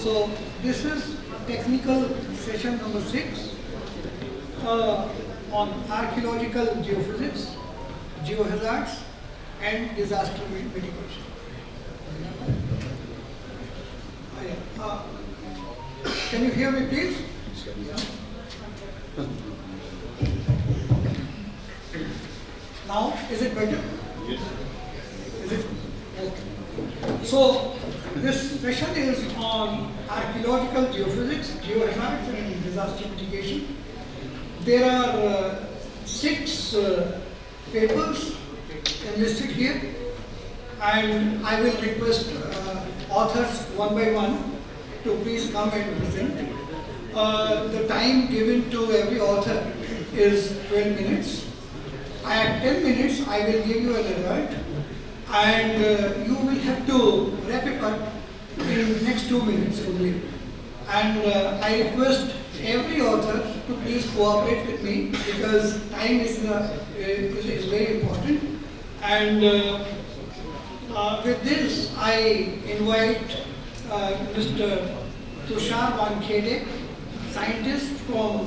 So this is technical session number 6 on archaeological geophysics, geohazards and disaster mitigation. Can you hear me please? Now, is it better? Yes. Is it? Okay. So, this session is on archaeological geophysics, geohazards and disaster mitigation. There are 6 papers enlisted here, and I will request authors one by one to please come and present. The time given to every author is 12 minutes. At 10 minutes, I will give you an alert, and you will have to wrap it up in the next 2 minutes only. And I request every author to please cooperate with me because time is very important. And with this, I invite Mr. Tushar Wankhede, scientist from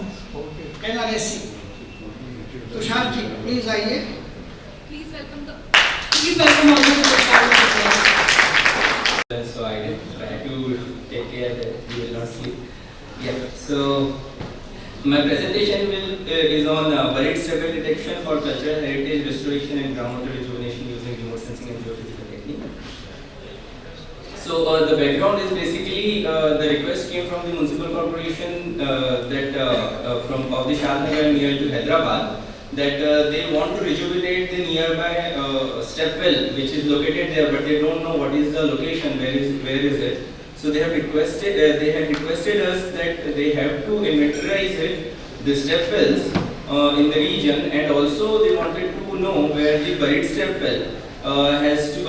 NRSC. Tushar ji, please आइए. Please welcome all the participants. So I will try to take care that you will not sleep. Yeah. So my presentation is on buried stepwell detection for cultural heritage restoration and groundwater rejuvenation using remote sensing and geophysical technique. So the background is basically the request came from the municipal corporation of the Shadnagar near to Hyderabad, that they want to rejuvenate the nearby stepwell which is located there, but they don't know what is the location, where is it. So they have requested us that they have to inventorize it, the stepwells in the region, and also they wanted to know where the buried stepwell has to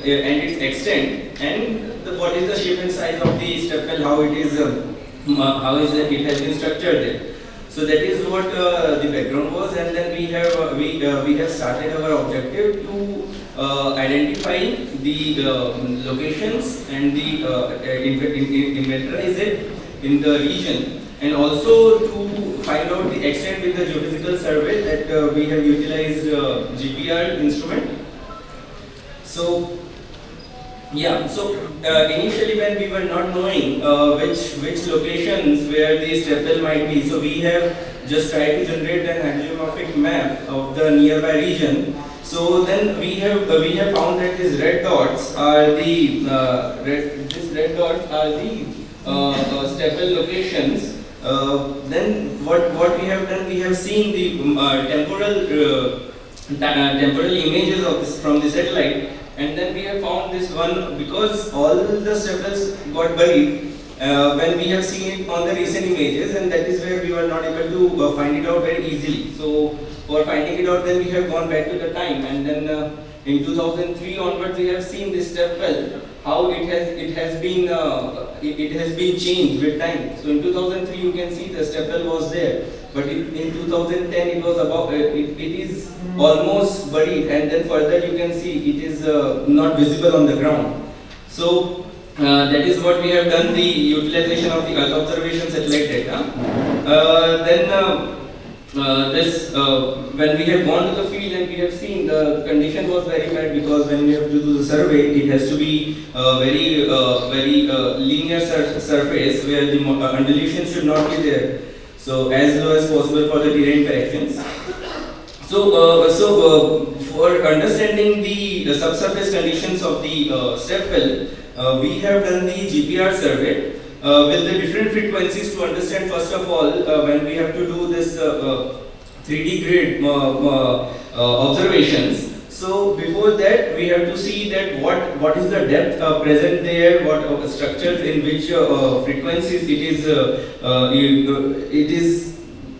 and its extent, and what is the shape and size of the stepwell, how it is it has been structured there. So that is what the background was, and then we have started our objective to identify the locations and the inventorize it in the region, and also to find out the extent with the geophysical survey that we have utilized GPR instrument. So yeah, so initially when we were not knowing which locations where the stepwell might be, so we have just tried to generate an hydrographic map of the nearby region. So then we have found that these red dots are the stepwell locations. Then what we have done, we have seen the temporal images of this from the satellite. And then we have found this one, because all the stepwells got buried when we have seen it on the recent images, and that is where we were not able to find it out very easily. So for finding it out, then we have gone back to the time, and then in 2003 onwards we have seen this stepwell, how it has been changed with time. So in 2003 you can see the stepwell was there, but in 2010 it was about it is almost buried, and then further you can see it is not visible on the ground. So that is what we have done, the utilization of the Earth observation satellite data. When we have gone to the field and we have seen, the condition was very bad, because when we have to do the survey, it has to be very linear surface where the undulation should not be there. So as low as possible for the terrain corrections. So for understanding the subsurface conditions of the stepwell, we have done the GPR survey with the different frequencies to understand, first of all, when we have to do this 3D grid observations. So before that, we have to see that what is the depth present there, what structures in which frequencies it is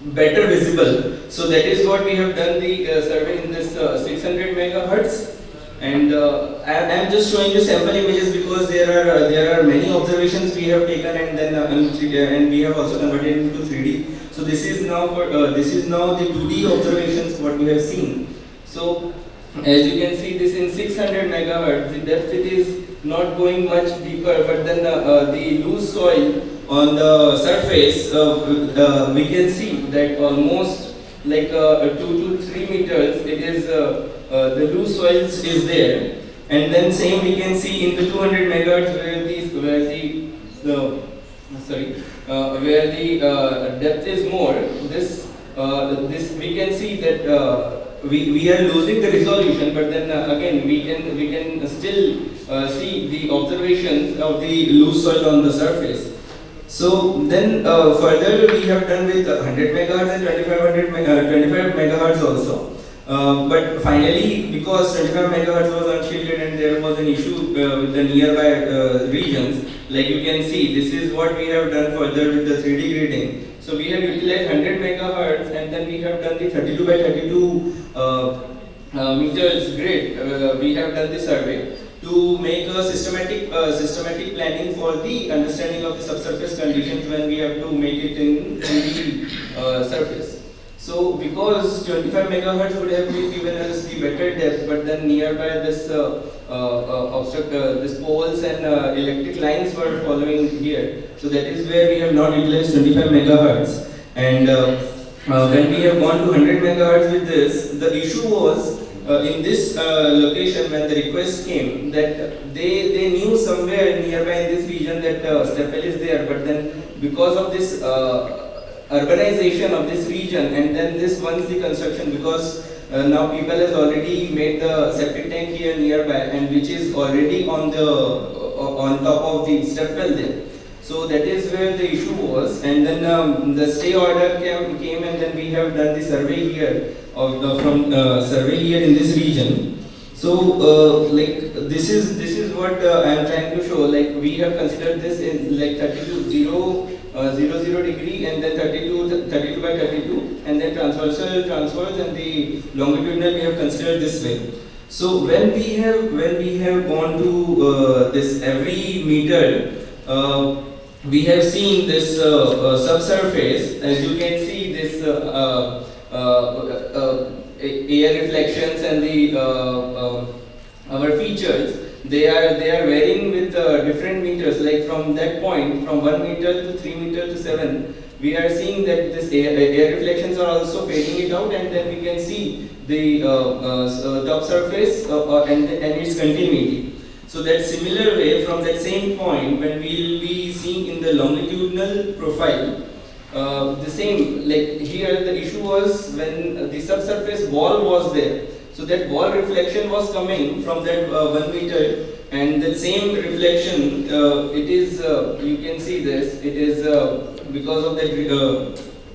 better visible. So that is what we have done the survey in this 600 megahertz. And I am just showing you sample images because there are many observations we have taken, and then and we have also converted into 3D. So this is now the 2D observations what we have seen. So as you can see, this in 600 megahertz, the depth it is not going much deeper, but then the loose soil on the surface, we can see that almost like 2 to 3 meters, it is the loose soils is there, and then same we can see in the 200 megahertz where the depth is more. This we can see that we are losing the resolution, but then again we can still see the observations of the loose soil on the surface. So then further we have done with 100 megahertz and 25 megahertz also. But finally, because 25 megahertz was unshielded and there was an issue with the nearby regions, like you can see, this is what we have done further with the 3D gridding. So we have utilized 100 megahertz and then we have done the 32 by 32 meters grid. We have done the survey to make a systematic planning for the understanding of the subsurface conditions when we have to make it in 3D surface. So because 25 megahertz would have given us the better depth, but then nearby this this poles and electric lines were following here. So that is where we have not utilized 25 megahertz. And when we have gone to 100 megahertz with this, the issue was in this location when the request came that they knew somewhere nearby in this region that stepwell is there, but then because of this urbanization of this region, and then this once the construction, because now people has already made the septic tank here nearby, and which is already on the on top of the stepwell there. So that is where the issue was, and then the stay order came, and then we have done the survey here of survey here in this region. So like this is what I am trying to show. Like we have considered this in like 0 degree, and then 32 by 32, and then transverse, and the longitudinal we have considered this way. So when we have gone to this every meter, we have seen this subsurface. As you can see, this air reflections and the our features. They are varying with different meters. Like from that point, from 1 meter to 3 meter to 7, we are seeing that this air reflections are also fading it out, and then we can see the top surface and its continuity. So that similar way, from that same point, when we will be seeing in the longitudinal profile, the same, like here the issue was when the subsurface wall was there. So that wall reflection was coming from that 1 meter, and that same reflection, it is, you can see this, it is because of that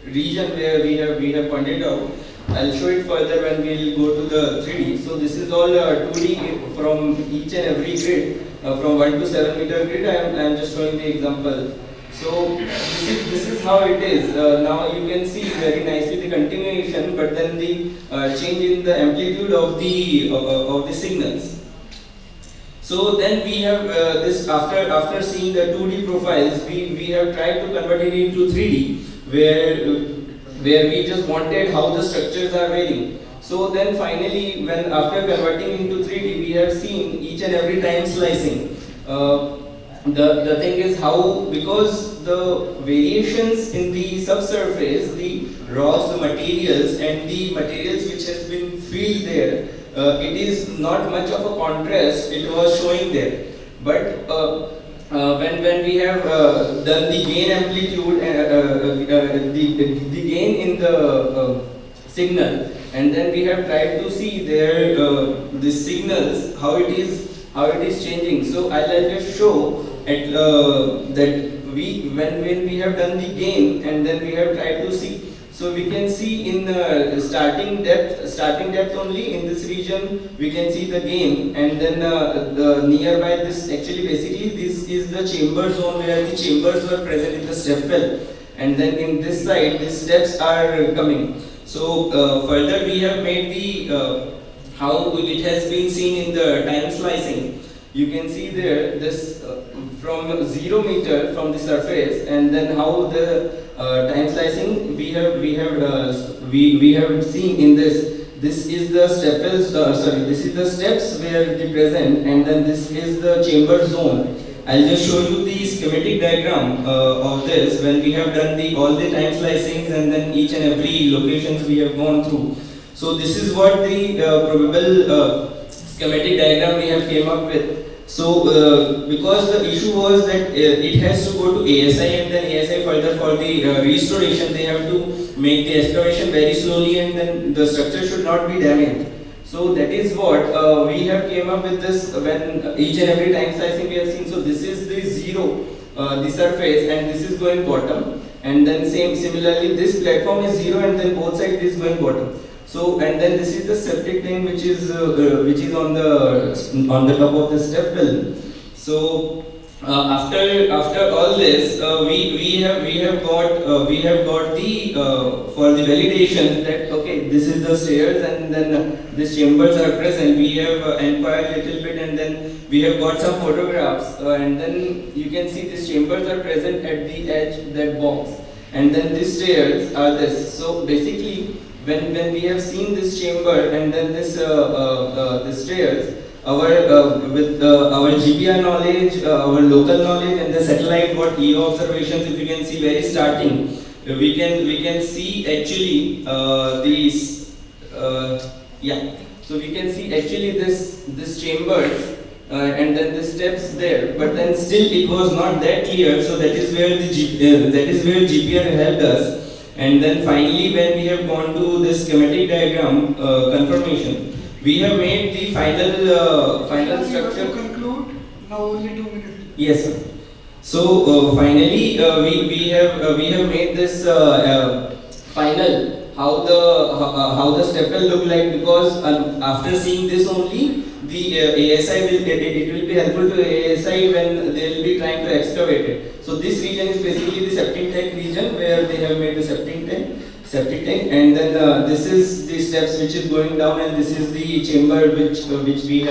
region where we have pointed out. I'll show it further when we'll go to the 3D. So this is all 2D from each and every grid, from 1 to 7 meter grid. I am just showing the example. So this is how it is. Now you can see very nicely the continuation, but then the change in the amplitude of the signals. So then we have this after seeing the 2D profiles, we have tried to convert it into 3D, where we just wanted how the structures are varying. So then finally, when after converting into 3D, we have seen each and every time slicing. The thing is how, because the variations in the subsurface, the rocks, the materials, and the materials which has been filled there, it is not much of a contrast it was showing there. But when we have done the gain amplitude, the gain in the signal, and then we have tried to see there the signals how it is changing. So I'll just show at that when we have done the gain, and then we have tried to see. So we can see in the starting depth only in this region we can see the gain, and then the nearby this actually basically this is the chamber zone where the chambers were present in the stepwell, and then in this side the steps are coming. So further we have made the how it has been seen in the time slicing. You can see there this from 0 meter from the surface, and then how the time slicing we have seen in this this is the stepwells, this is the steps where they present, and then this is the chamber zone. I'll just show you the schematic diagram of this when we have done all the time slicings and then each and every locations we have gone through. So this is what the probable schematic diagram we have came up with. So because the issue was that it has to go to ASI, and then ASI further for the restoration, they have to make the excavation very slowly, and then the structure should not be damaged. So that is what we have came up with this when each and every time slicing we have seen. So this is the zero, the surface, and this is going bottom, and then similarly this platform is zero, and then both sides is going bottom. So and then this is the septic tank which is on the top of the step well. So after all this, we have got the for the validation that okay, this is the stairs, and then these chambers are present. We have inquired a little bit, and then we have got some photographs, and then you can see these chambers are present at the edge, that box, and then these stairs are this. So basically, when we have seen this chamber and then this stairs, with our GPR knowledge, our local knowledge, and the satellite what EO observations, if you can see very starting, we can see actually these so we can see actually this chambers and then the steps there, but then still it was not that clear. So that is where GPR helped us. And then finally, when we have gone to this schematic diagram confirmation, we have made the final structure. To conclude, now only 2 minutes. Yes, sir. So finally, we have made this final how the step will look like, because after seeing this only the ASI it will be helpful to ASI when they will be trying to excavate it. So this region is basically the septic tank region where they have made the septic tank, and then this is the steps which is going down, and this is the chamber which we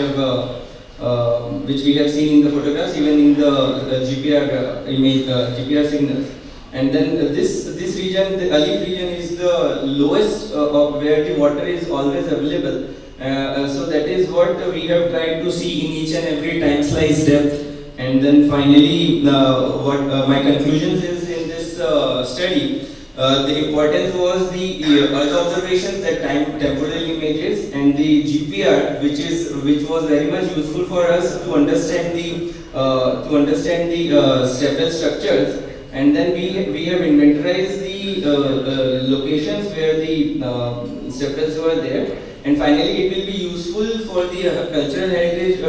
have seen in the photographs, even in the GPR image, GPR signals. And then this region, the Alif region, is the lowest of where the water is always available. So that is what we have tried to see in each and every time slice depth. And then finally, what my conclusions is in this study, the importance was the Earth observations, that temporal images, and the GPR, which was very much useful for us to understand the stepwell structures. And then we have inventarized the locations where the stepwells were there. And finally, it will be useful for the cultural heritage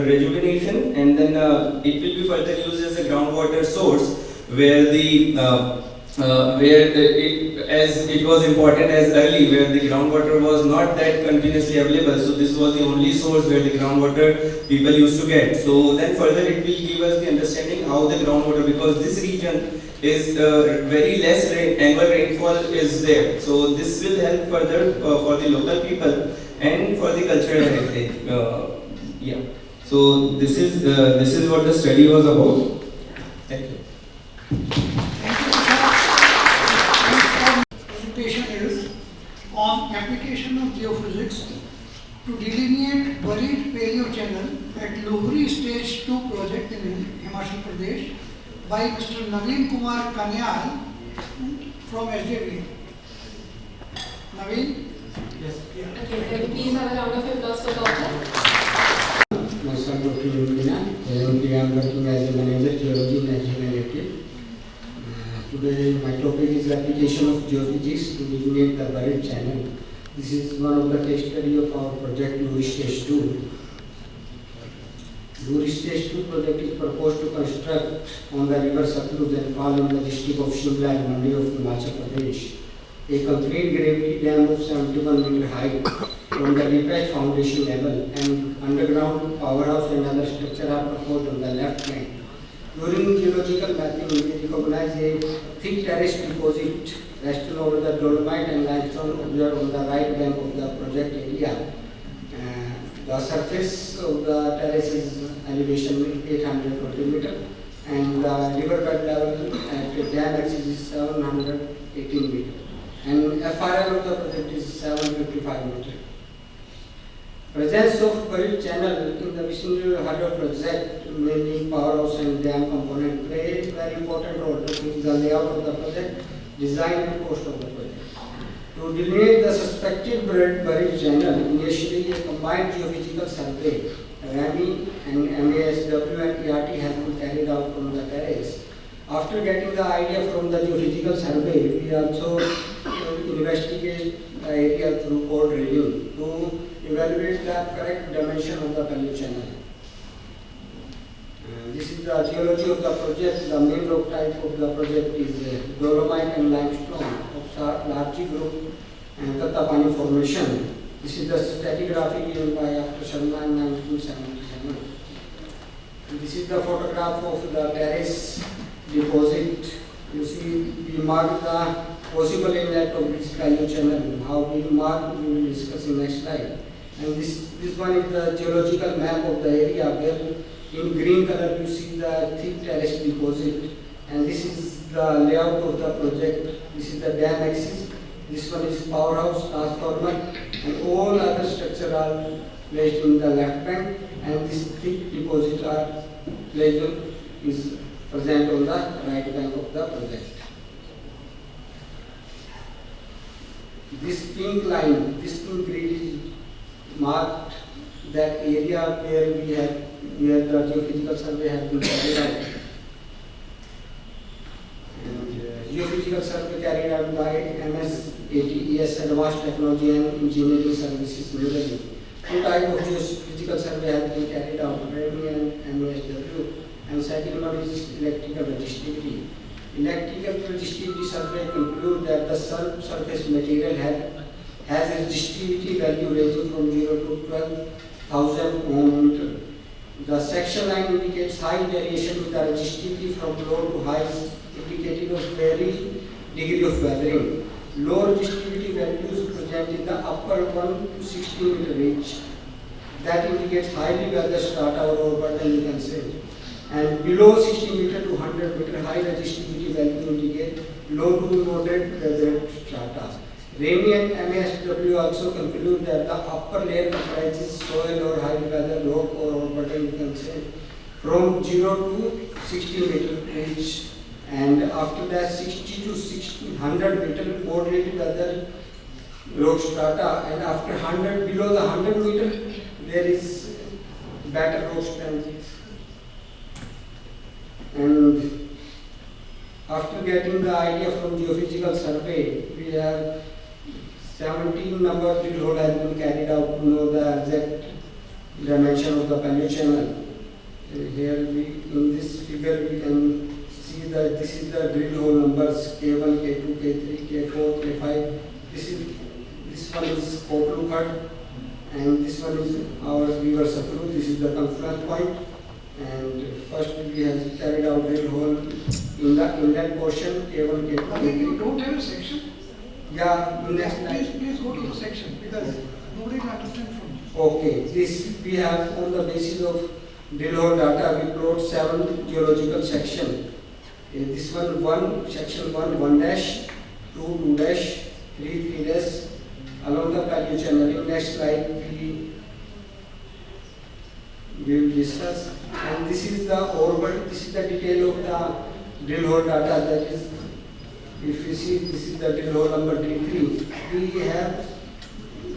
rejuvenation, and then it will be further used as a groundwater source, where as it was important as early, where the groundwater was not that continuously available. So this was the only source where the groundwater people used to get. So then further it will give us the understanding how the groundwater, because this region is very less annual rainfall is there. So this will help further for the local people and for the cultural heritage. So this is what the study was about. Thank you. Presentation is on application of geophysics to delineate buried Paleochannel at Luhri Stage 2 project in Himachal Pradesh by Mr. Naveen Kumar Kanyan from SJVN. Naveen? Yes. Okay, can we please have a round of applause for the author? Myself, Dr. Limbachiya. Currently, I am working as a manager Geology in SJVN. Today, my topic is application of geophysics to delineate the buried channel. This is one of the case study of our project Luhri Stage 2. Luhri Stage 2 project is proposed to construct on the river Satluj and fall in the district of Shimla and Mandi of Himachal Pradesh. A complete gravity dam of 71 meter height from the detached foundation level, and underground powerhouse and other structure are proposed on the left bank. During geological mapping, we recognize a thick terrace deposit resting over the dolomite and limestone observed on the right bank of the project area. The surface of the terrace is elevation 820 meter, and the riverbed level at the dam axis is 718 meter. And and FRL of the project is 755 meter. Presence of buried channel in the vicinity of hydro project, mainly powerhouse and dam component, play a very important role to fix the layout of the project, design and cost of the project. To delineate the suspected buried channel, initially a combined geophysical survey, RAMI and MASW and ERT has been carried out from the terrace. After getting the idea from the geophysical survey, we also investigate the area through core drilling to evaluate the correct dimension of the Paleochannel. This is the geology of the project. The main rock type of the project is dolomite and limestone of large group and Tattapani formation. This is the stratigraphy given by Dr. Sharma in 1977. And this is the photograph of the terrace deposit. You see, we mark the possible inlet of this Paleochannel. How we mark, we will discuss in next slide. And this one is the geological map of the area where in green color you see the thick terrace deposit. And this is the layout of the project. This is the dam axis. This one is powerhouse, transformer, and all other structures are placed in the left bank. And this thick deposit are is present on the right bank of the project. This pink line, this pink grid is marked that area where the geophysical survey has been carried out. And geophysical survey carried out by MSATES, Advanced Technology and Engineering Services, Luhri. Two types of geophysical survey have been carried out, RAMI and MASW, and second one is electrical resistivity. Electrical resistivity survey concludes that the subsurface material has a resistivity value ranging from 0 to 12,000 ohm meter. The section line indicates high variation with the resistivity from low to high, indicative of varying degree of weathering. Low resistivity values present in the upper 1 to 60 meter range. That indicates highly weathered strata or overburden, you can say. And below 60 meter to 100 meter high resistivity value indicate low to moderate weathered strata. RAMI and MASW also conclude that the upper layer comprises soil or high weathered rock or overburden, you can say, from 0 to 60 meter range. And after that 60 to 100 meter moderate weathered rock strata, and after 100, below the 100 meter, there is better rock strength. And after getting the idea from geophysical survey, we have 17 number drill hole has been carried out to know the exact dimension of the Paleochannel. Here in this figure we can see that this is the drill hole numbers K1, K2, K3, K4, K5. This one is Kotlukad, and this one is our river Satluj. This is the confluence point. And first we have carried out drill hole in the inlet portion K1, K2, K3. You don't have a section? Yeah, next slide. Please go to the section because nobody can understand from you. Okay, this we have on the basis of drill hole data. We plot 7 geological sections. This one, section 1 dash, 2 dash, 3 dash along the Paleochannel. In next slide we will discuss. And this is the overburden. This is the detail of the drill hole data. That is, if you see, this is the drill hole number D3. We have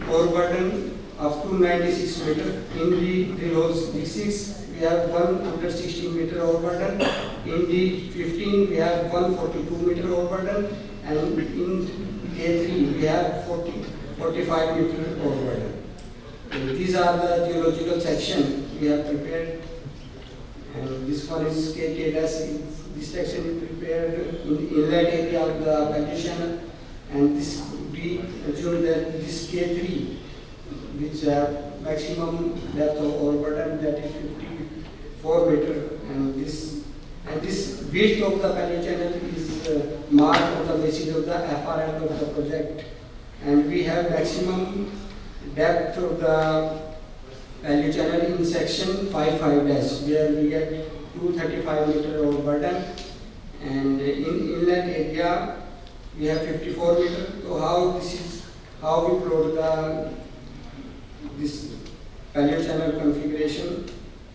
overburden up to 96 meter. In the drill hole D6, we have 116 meter overburden. In D15, we have 142 meter overburden. And in K3, we have 45 meter overburden. These are the geological section we have prepared. And this one is KK dash. This section is prepared in the inlet area of the Paleochannel, and this we assume that this K3, which have maximum depth of overburden, that is 54 meter, and this width of the Paleochannel is marked on the basis of the FRL of the project, and we have maximum depth of the Paleochannel in section 55 dash, where we get 235 meter overburden, and in inlet area we have 54 meters. So how this is how we plot this Paleochannel configuration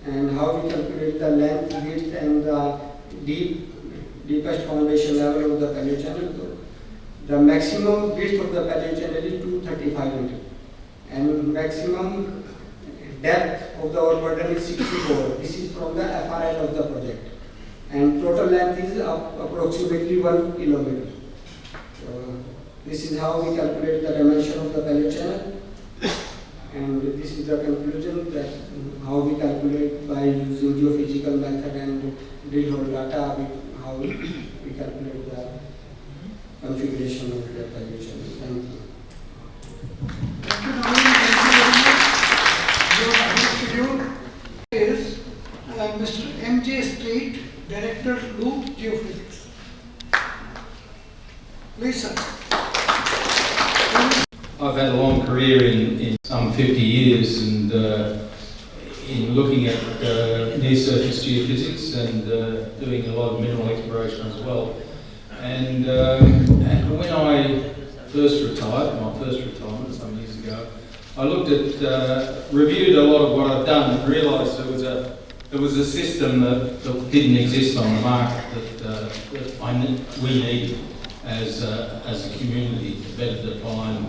and how we calculate the length, width, and the deepest foundation level of the Paleochannel. So the maximum width of the Paleochannel is 235 meters, and maximum depth of the overburden is 64. This is from the FRL of the project, and total length is approximately 1 kilometer. So this is how we calculate the dimension of the Paleochannel, and this is the conclusion that how we calculate by using geophysical method and drill hole data, how we calculate the configuration of the Paleochannel. Thank you. Thank you, Naveen. Thank you very much. Your schedule is Mr. M.J. Street, Director, Loupe Geophysics. Please, sir. I've had a long career in some 50 years, and in looking at near-surface geophysics and doing a lot of mineral exploration as well. And when I first retired, my first retirement some years ago, I looked at, reviewed a lot of what I've done and realised there was a system that didn't exist on the market that we needed as a community to better define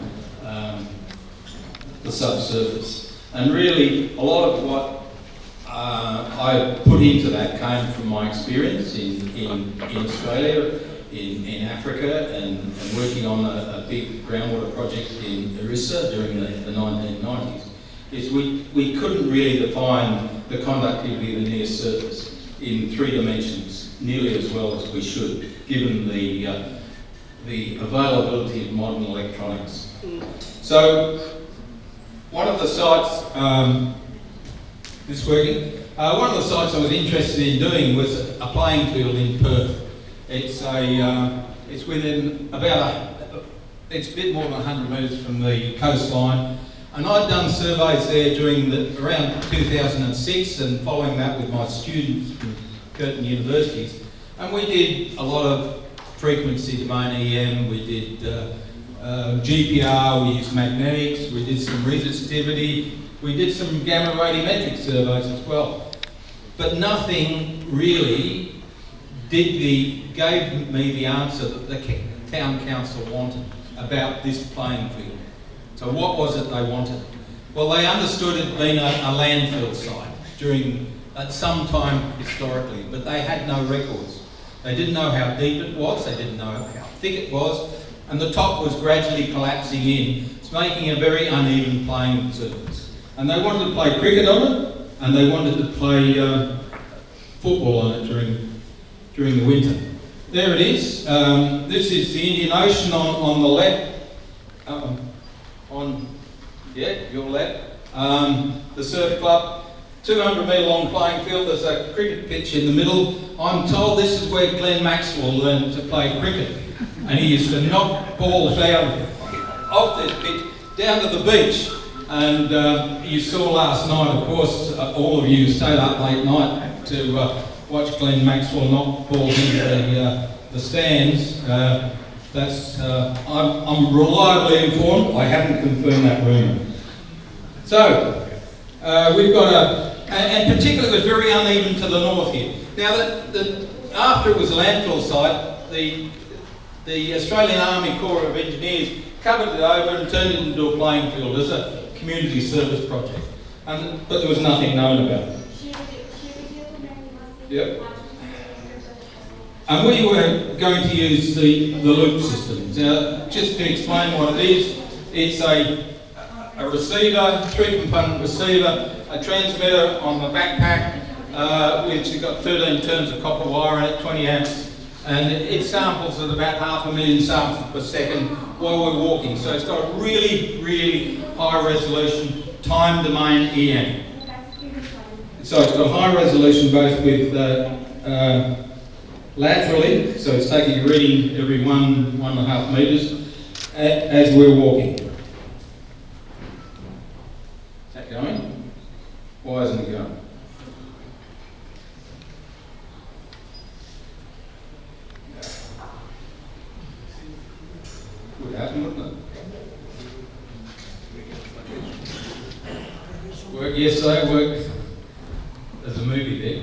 the subsurface. And really, a lot of what I put into that came from my experience in Australia, in Africa, and working on a big groundwater project in Orissa during the 1990s. Is we couldn't really define the conductivity of the near surface in 3 dimensions nearly as well as we should, given the availability of modern electronics. So one of the sites, this working? One of the sites I was interested in doing was a playing field in Perth. It's within it's a bit more than 100 metres from the coastline, and I'd done surveys there around 2006, and following that with my students from Curtin universities, and we did a lot of frequency domain EM, we did GPR, we used magnetics, we did some resistivity, we did some gamma radiometric surveys as well. But nothing really gave me the answer that the town council wanted about this playing field. So what was it they wanted? Well, they understood it had been a landfill site at some time historically, but they had no records. They didn't know how deep it was, they didn't know how thick it was, and the top was gradually collapsing in. It's making a very uneven playing surface. And they wanted to play cricket on it, and they wanted to play football on it during the winter. There it is. This is the Indian Ocean on the left. Your left. The surf club, 200 metre long playing field. There's a cricket pitch in the middle. I'm told this is where Glenn Maxwell learned to play cricket, and he used to knock balls out off this pitch down to the beach. And you saw last night, of course, all of you stayed up late night to watch Glenn Maxwell knock balls into the stands. I'm reliably informed. I haven't confirmed that rumour. So we've got and particularly it was very uneven to the north here. Now, after it was a landfill site, the Australian Army Corps of Engineers covered it over and turned it into a playing field as a community service project. But there was nothing known about it. Yep. And we were going to use the Loupe system. Now, just to explain what it is, it's a receiver, 3-component receiver, a transmitter on the backpack, which has got 13 turns of copper wire in it, 20 amps, and it samples at about 500,000 samples per second while we're walking. So it's got a really, really high resolution time domain EM. So it's got high resolution both with laterally, so it's taking a reading every 1.5 metres as we're walking. Is that going? Why isn't it going? wouldn't it? Work, yes, I work as a movie there.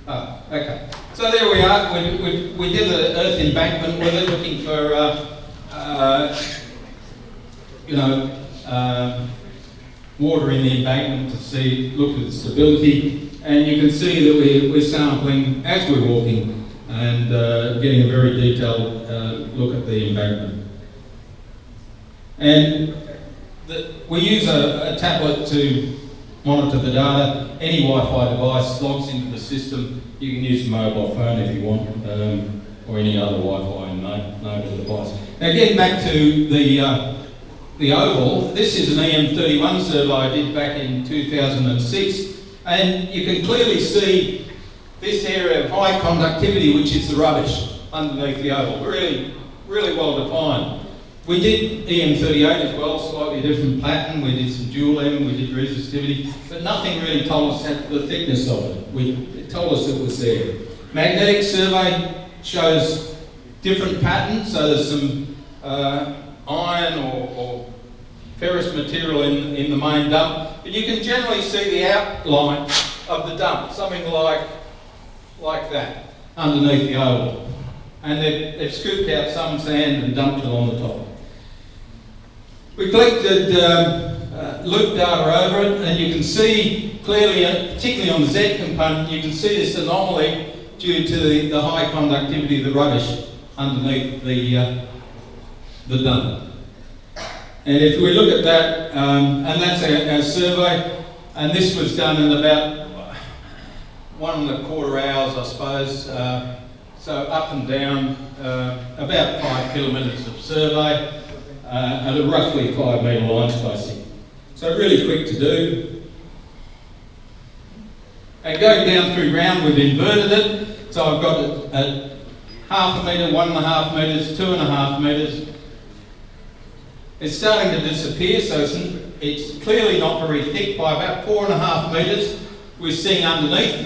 Oh, okay. So there we are. We did an earth embankment with it, looking for, water in the embankment to look at the stability. And you can see that we're sampling as we're walking and getting a very detailed look at the embankment. And we use a tablet to monitor the data. Any Wi-Fi device logs into the system. You can use a mobile phone if you want, or any other Wi-Fi node device. Now getting back to the oval, this is an EM31 survey I did back in 2006, and you can clearly see this area of high conductivity, which is the rubbish underneath the oval. Really, really well defined. We did EM38 as well, slightly different pattern. We did some dual M, we did resistivity, but nothing really told us the thickness of it. It told us it was there. Magnetic survey shows different patterns, so there's some iron or ferrous material in the main dump, but you can generally see the outline of the dump, something like that, underneath the oval. And they've scooped out some sand and dumped it on the top. We collected loop data over it, and you can see clearly, particularly on the Z component, you can see this anomaly due to the high conductivity of the rubbish underneath the dump. And if we look at that, and that's our survey, and this was done in about 1.25 hours, I suppose. So up and down, about 5 kilometres of survey, at a roughly 5 metre line spacing. So really quick to do. And going down through round, we've inverted it. So I've got it at 0.5 metre, 1.5 metres, 2.5 metres. It's starting to disappear, so it's clearly not very thick. By about 4.5 metres, we're seeing underneath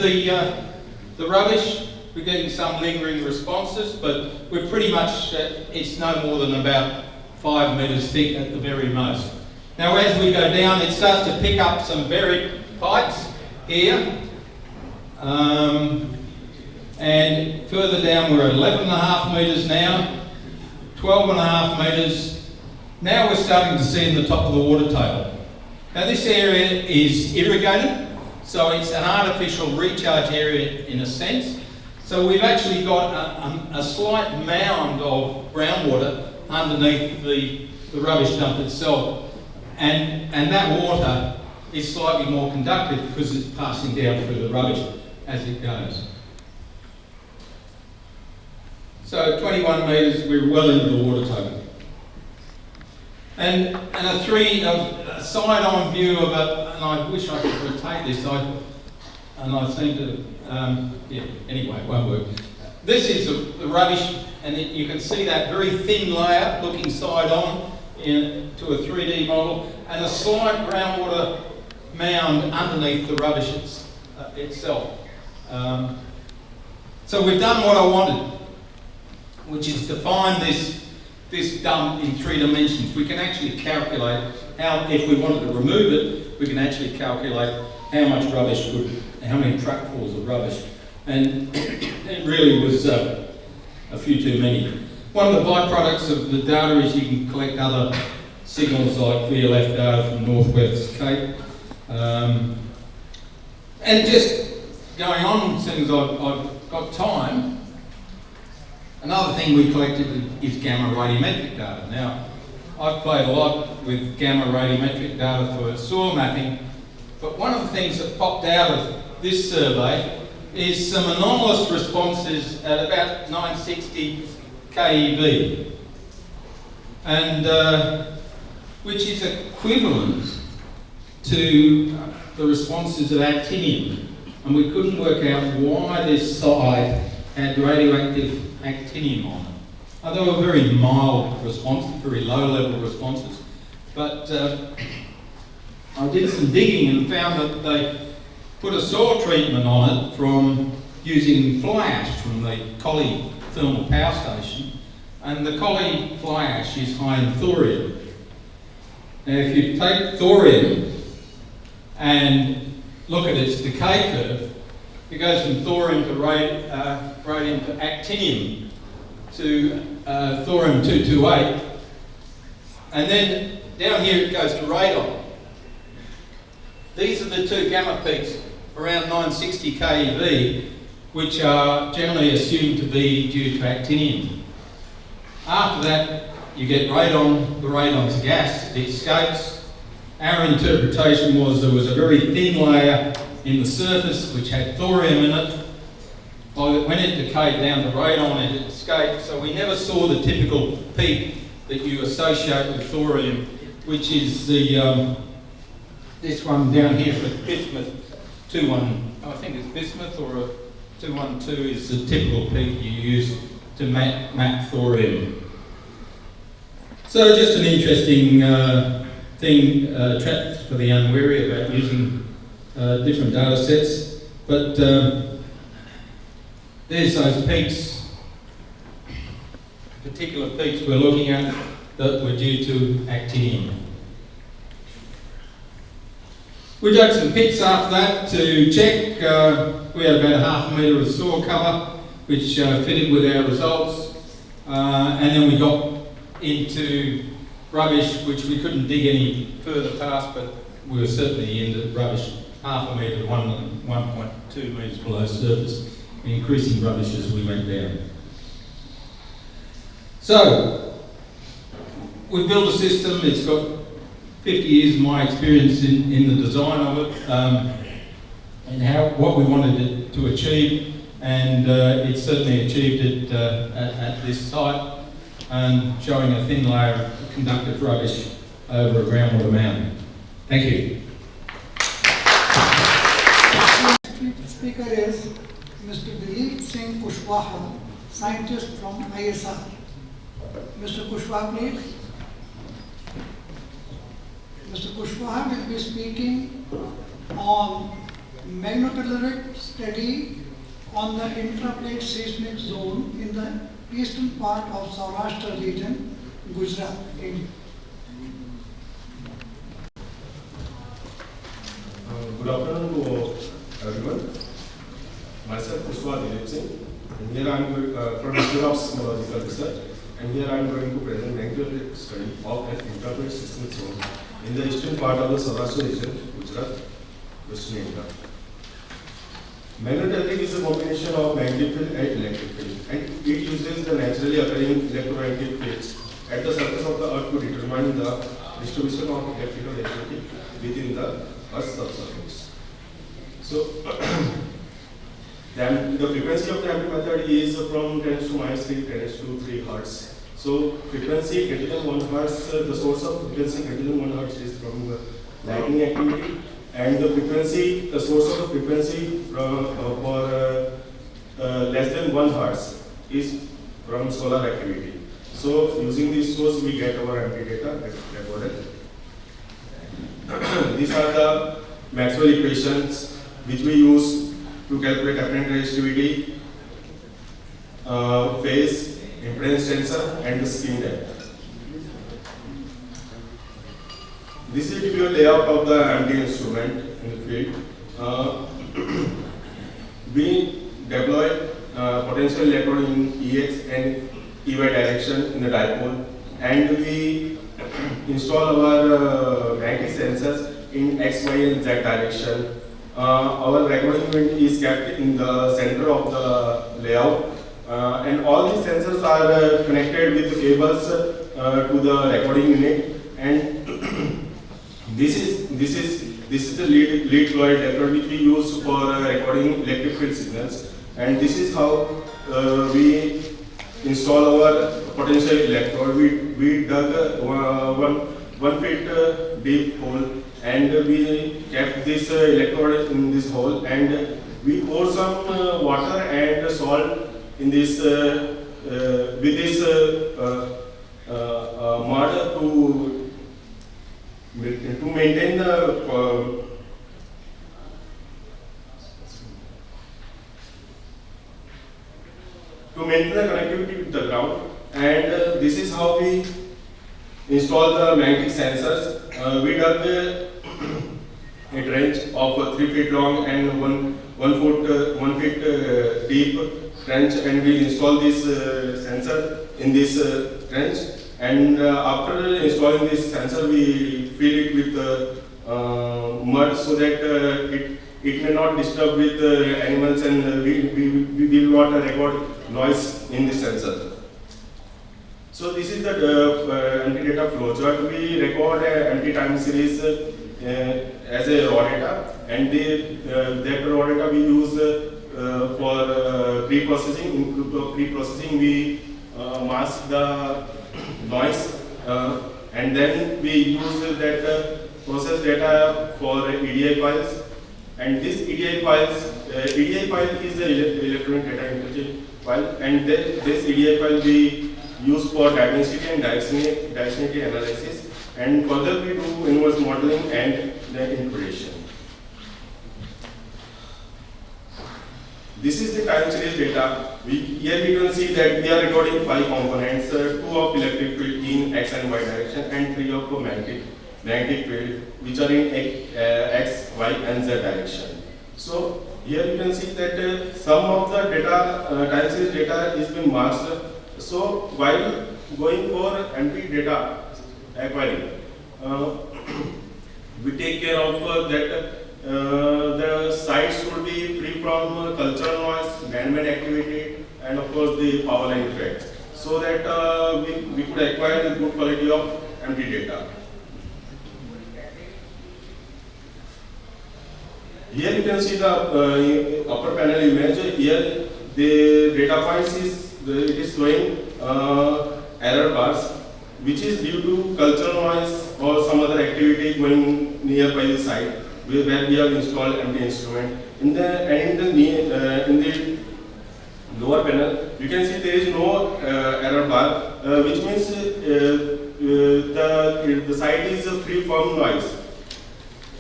the rubbish. We're getting some lingering responses, but we're pretty much, it's no more than about 5 metres thick at the very most. Now as we go down, it starts to pick up some buried pipes here. And further down we're at 11.5 metres now, 12.5 metres. Now we're starting to see in the top of the water table. Now this area is irrigated, so it's an artificial recharge area in a sense. So we've actually got a slight mound of groundwater underneath the rubbish dump itself. And that water is slightly more conductive because it's passing down through the rubbish as it goes. So 21 metres, we're well into the water table. And a side-on view of it, and I wish I could rotate this, and I seem to, anyway, it won't work. This is the rubbish, and you can see that very thin layer looking side-on to a 3D model, and a slight groundwater mound underneath the rubbish itself. So we've done what I wanted, which is define this dump in 3 dimensions. We can actually calculate how, if we wanted to remove it, we can actually calculate how much rubbish how many truckfuls of rubbish. And it really was a few too many. One of the byproducts of the data is you can collect other signals like VLF data from Northwest Cape. And just going on, since I've got time, another thing we collected is gamma radiometric data. Now, I've played a lot with gamma radiometric data for soil mapping, but one of the things that popped out of this survey is some anomalous responses at about 960 keV, and which is equivalent to the responses of actinium, and we couldn't work out why this site had radioactive actinium on it. They were very mild responses, very low-level responses, but I did some digging and found that they put a soil treatment on it from using fly ash from the Collie thermal power station, and the collie fly ash is high in thorium. Now if you take thorium and look at its decay curve, it goes from thorium to radium to actinium to thorium-228, and then down here it goes to radon. These are the two gamma peaks around 960 keV, which are generally assumed to be due to actinium. After that, you get radon. The radon's a gas, it escapes. Our interpretation was there was a very thin layer in the surface which had thorium in it. When it decayed down to radon, it escaped, so we never saw the typical peak that you associate with thorium, which is the this one down here for bismuth, 21, I think it's bismuth or a 212 is the typical peak you use to map thorium. So just an interesting thing, trap for the unwary about using different data sets, but there's those peaks, particular peaks we're looking at that were due to actinium. We dug some pits after that to check. We had about 1/2 metre of soil cover, which fitted with our results. And then we got into rubbish, which we couldn't dig any further past, but we were certainly into rubbish 1/2 metre to 1.2 metres below surface, increasing rubbish as we went down. So, we built a system. It's got 50 years of my experience in the design of it, and what we wanted it to achieve, and it certainly achieved it at this site, and showing a thin layer of conductive rubbish over a groundwater mountain. Thank you. Next speaker is Mr. Dilip Singh Kushwaha, scientist from ISR. Mr. Kushwaha, please. Mr. Kushwaha will be speaking on magnetotelluric study on the intraplate seismic zone in the eastern part of Saurashtra region, Gujarat, India. Good afternoon to everyone. Myself Tushar Wankhede, and here I am from the Institute of Seismological Research, and here I am going to present magnetotelluric study of an intraplate seismic zone in the eastern part of the Saurashtra region, Gujarat, Western India. Magnetotelluric is a combination of magnetic field and electric field, and it uses the naturally occurring electromagnetic fields at the surface of the Earth to determine the distribution of electrical activity within the Earth's subsurface. So, the frequency of the damping method is from 10 to minus 3, 10 to 3 Hz. So frequency greater than 1 Hz, the source of frequency greater than 1 Hz is from the lightning activity, and the source of the frequency for less than 1 Hz is from solar activity. So using this source we get our MP data recorded. These are the Maxwell equations which we use to calculate apparent resistivity, phase, impedance tensor, and the skin depth. This is your layout of the MD instrument in the field. We deploy potential electrode in EX and EY direction in the dipole, and we install our magnetic sensors in X, Y, and Z direction. Our recording unit is kept in the center of the layout, and all these sensors are connected with the cables to the recording unit, and this is the lead fluid electrode which we use for recording electric field signals, and this is how we install our potential electrode. We dug 1 feet deep hole, and we kept this electrode in this hole, and we pour some water and salt in this with this mud to maintain the connectivity with the ground, and how we install the magnetic sensors. We dug a trench of 3 feet long and 1 feet deep trench, and we install this sensor in this trench. And after installing this sensor, we fill it with mud so that it may not disturb with animals, and we will not record noise in the sensor. So this is the empty data flow chart. We record an empty time series as a raw data, and that raw data we use for pre-processing. In pre-processing, we mask the noise, and then we use that process data for EDI files. And this EDI file is the electronic data interchange file, and this EDI file we use for dimensionality and dimensionality analysis, and further we do inverse modeling and the integration. This is the time series data. Here we can see that we are recording 5 components, 2 of electric field in X and Y direction, and 3 of magnetic field, which are in X, Y, and Z direction. So here you can see that some of the data, time series data is being masked. So while going for empty data acquiring, we take care of that the sites should be free from cultural noise, man-made activity, and of course the power line effect, so that we could acquire the good quality of empty data. Here you can see the upper panel image. Here the data points it is showing error bars, which is due to cultural noise or some other activity going nearby the site where we have installed empty instrument. In the lower panel, you can see there is no error bar, which means the site is free from noise.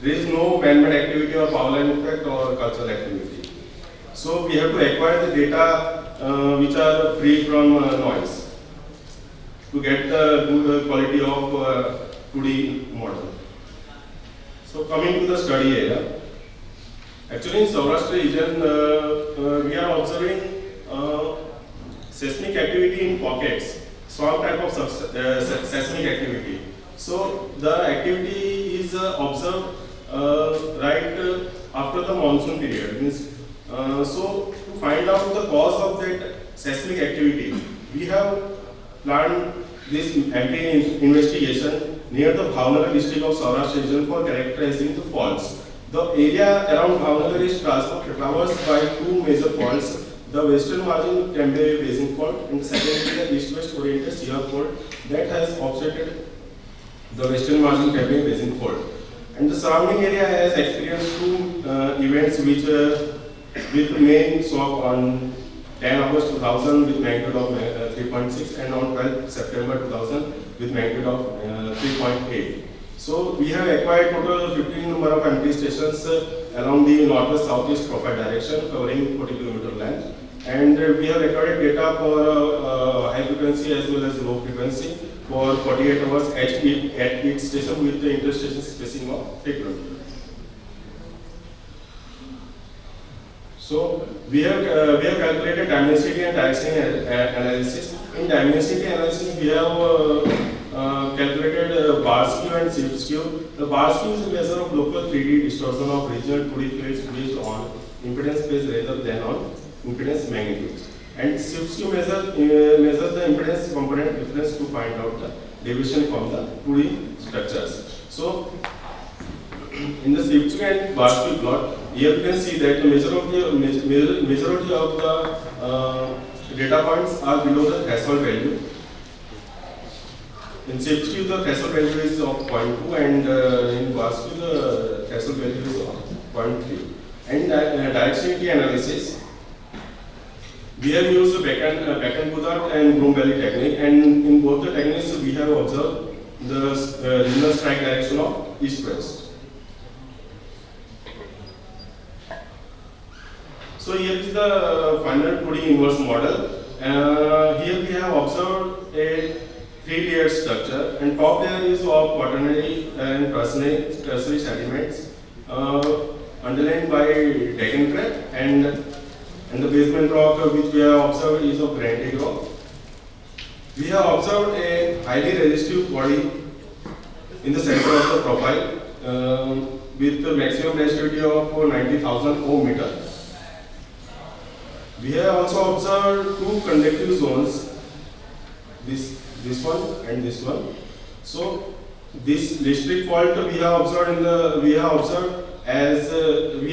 There is no man-made activity or power line effect or cultural activity. So we have to acquire the data which are free from noise to get the good quality of 2D model. So coming to the study area, actually in Saurashtra region we are observing seismic activity in pockets, some type of seismic activity. So the activity is observed right after the monsoon period. Means, so to find out the cause of that seismic activity, we have planned this empty investigation near the Bhavnagar district of Saurashtra region for characterizing the faults. The area around Bhavnagar is traversed by 2 major faults: the western margin Tembe Basin Fault, and secondly the east-west oriented shear fault that has offsetted the western margin Tembe Basin Fault. And the surrounding area has experienced 2 events which with main shock on 10 August 2000 with magnitude of 3.6 and on 12 September 2000 with magnitude of 3.8. So we have acquired total 15 number of empty stations along the northwest southeast profile direction covering 40 km length, and we have recorded data for high frequency as well as low frequency for 48 hours at each station with the interstation spacing of 3 km. So we have calculated dimensity and direction analysis. In dimensity analysis, we have calculated bar skew and shift skew. The bar skew is a measure of local 3D distortion of regional 2D fields based on impedance space rather than on impedance magnitude. And shift skew measures the impedance component difference to find out the deviation from the 2D structures. So in the shift skew and bar skew plot, here you can see that the majority of the data points are below the threshold value. In shift skew, the threshold value is of 0.2, and in bar skew, the threshold value is of 0.3. And directionality analysis, we have used the Becken-Buthard and Broom-Valley technique, and in both the techniques we have observed the regional strike direction of east-west. So here is the final 2D inverse model. Here we have observed a three-layered structure, and top layer is of quaternary and tertiary sediments underlain by Deccan trap, and the basement rock which we have observed is of granitic rock. We have observed a highly resistive body in the center of the profile with the maximum resistivity of 90,000 ohm meter. We have also observed two conductive zones, this one and this one. So this district fault we have observed we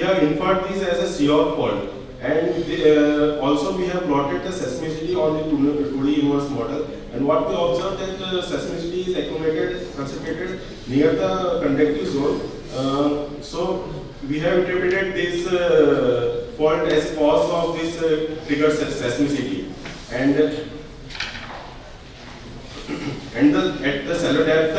have inferred this as a shear fault, and also we have plotted the seismicity on the 2D inverse model. And what we observed that the seismicity is concentrated near the conductive zone. So we have interpreted this fault as cause of this triggered seismicity, and at the cellular depth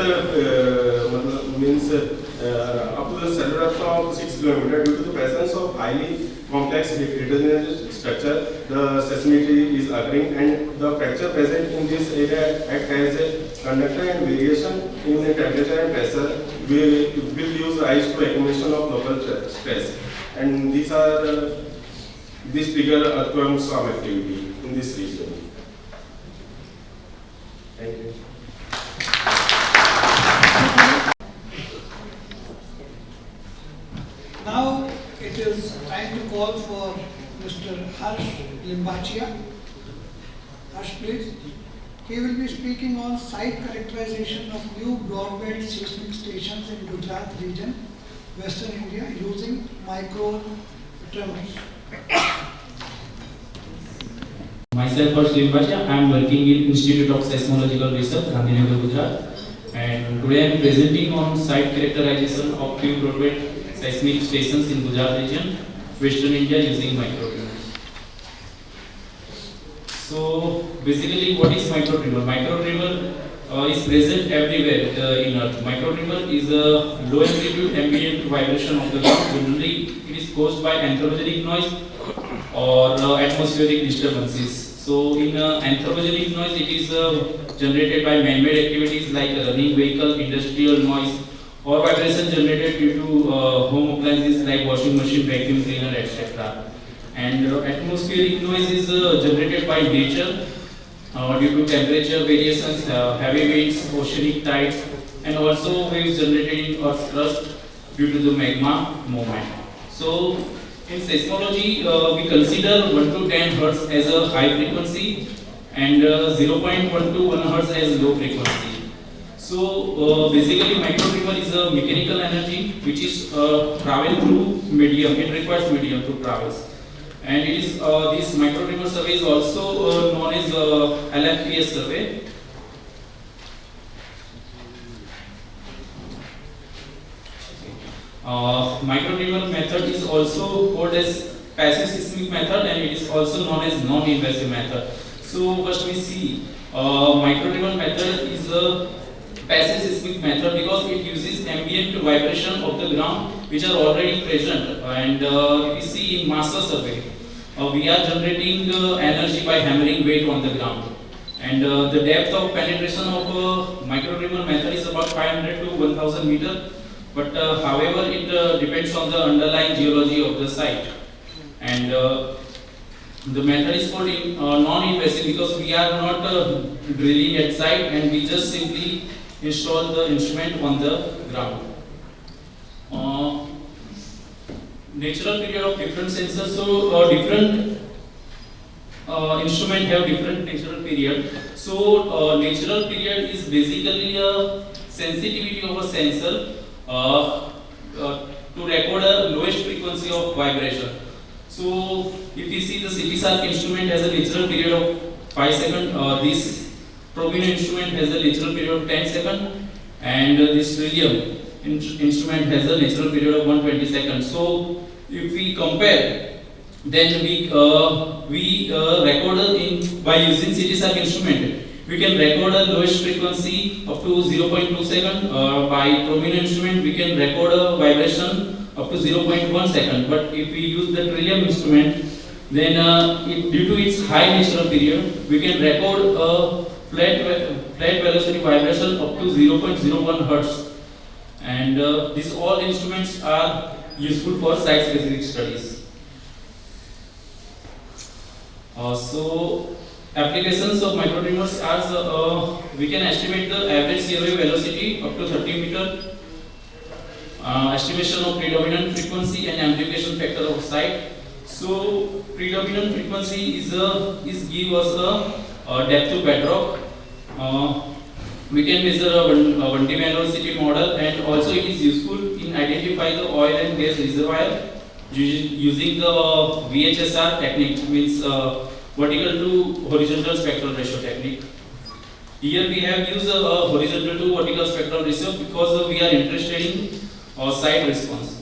means up to the cellular depth of 6 km, due to the presence of highly complex heterogeneous structure, the seismicity is occurring, and the fracture present in this area act as a conductor, and variation in the temperature and pressure will use rise to accumulation of local stress, and these trigger earthworm swarm activity in this region. Thank you. Now it is time to call for Mr. Limbachiya. Harsh, please. He will be speaking on site characterization of new broadband seismic stations in Gujarat region, Western India, using microtremors. Myself, Harsh Limbachiya. I am working in Institute of Seismological Research, Gandhinagar, Gujarat. And today I am presenting on site characterization of few broadband seismic stations in Gujarat region, Western India, using microtremors. So basically, what is microtremor? Microtremor is present everywhere in Earth. Microtremor is a low amplitude ambient vibration of the ground. Generally, it is caused by anthropogenic noise or atmospheric disturbances. So in anthropogenic noise, it is generated by man-made activities like running vehicle, industrial noise, or vibration generated due to home appliances like washing machine, vacuum cleaner, etc. And atmospheric noise is generated by nature due to temperature variations, heavy winds, oceanic tides, and also waves generated in Earth's crust due to the magma movement. So in seismology, we consider 1 to 10 Hz as a high frequency and 0.1 to 1 Hz as low frequency. So basically, microtremor is a mechanical energy which is travel through medium. It requires medium to travel, and it is this microtremor survey is also known as LFPS survey. Microtremor method is also called as passive seismic method, and it is also known as non-invasive method. So first we see microtremor method is a passive seismic method because it uses ambient vibration of the ground which are already present. And if we see in master survey, we are generating energy by hammering weight on the ground. And the depth of penetration of microtremor method is about 500 to 1000 meter. But however, it depends on the underlying geology of the site. And the method is called non-invasive because we are not drilling at site, and we just simply install the instrument on the ground. Natural period of different sensors. So different instrument have different natural period. So natural period is basically a sensitivity of a sensor to record a lowest frequency of vibration. So if you see the CSIR instrument has a natural period of 5 seconds, this Probing instrument has a natural period of 10 seconds, and this Trillium instrument has a natural period of 120 seconds. So if we compare, then we record by using CSIR instrument, we can record a lowest frequency up to 0.2 second. By Probing instrument, we can record a vibration up to 0.1 second. But if we use the Trillium instrument, then due to its high natural period, we can record a flat flat velocity vibration up to 0.01 Hertz. And these all instruments are useful for site-specific studies. So applications of microtremors are we can estimate the average sea wave velocity up to 30 meter, estimation of predominant frequency and amplification factor of site. So predominant frequency is give us a depth to bedrock. We can measure a 1D velocity model, and also it is useful in identify the oil and gas reservoir using the VHSR technique, means vertical to horizontal spectral ratio technique. Here we have used horizontal to vertical spectral ratio because we are interested in site response.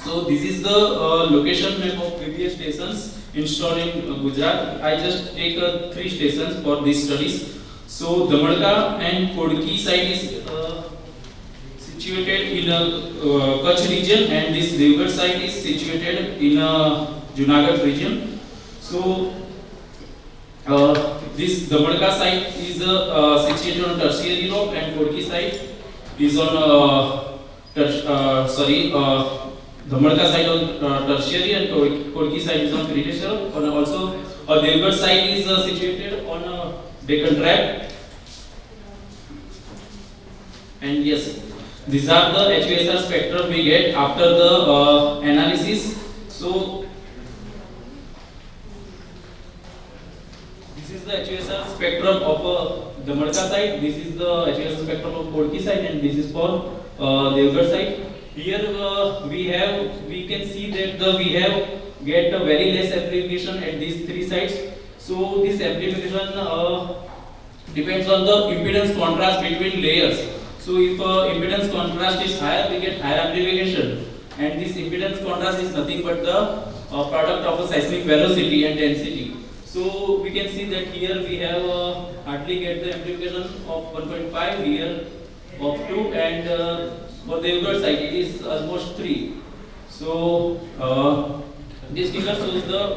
So this is the location map of previous stations installed in Gujarat. I just take 3 stations for these studies. So Dhawan and Kodki site is situated in Kutch region, and this Devgarh site is situated in Junagadh region. So this Dhawan site is situated on tertiary rock, and Kodki site is on Dhawan site on tertiary, and Kodki site is on cretaceous rock. And also Devgarh site is situated on Deccan Trap. And yes, these are the HVSR spectrum we get after the analysis. So this is the HVSR spectrum of Dhawan site, this is the HVSR spectrum of Kodki site, and this is for Devgarh site. Here we can see that we have get a very less amplification at these 3 sites. So this amplification depends on the impedance contrast between layers. So if impedance contrast is higher, we get higher amplification, and this impedance contrast is nothing but the product of a seismic velocity and density. So we can see that here we have hardly get the amplification of 1.5, here of 2, and for the Devgarh site it is almost 3. So this figure shows the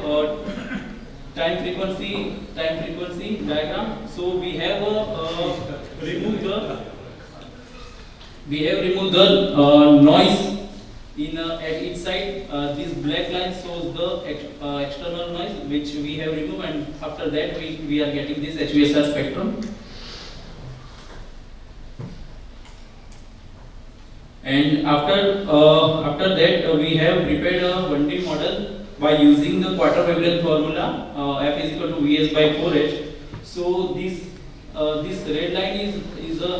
time frequency diagram. So we have removed the noise in at each side. This black line shows the external noise which we have removed, and after that we are getting this HVSR spectrum. And after that we have prepared a 1D model by using the quarter wavelength formula, F is equal to Vs by 4h. So this red line is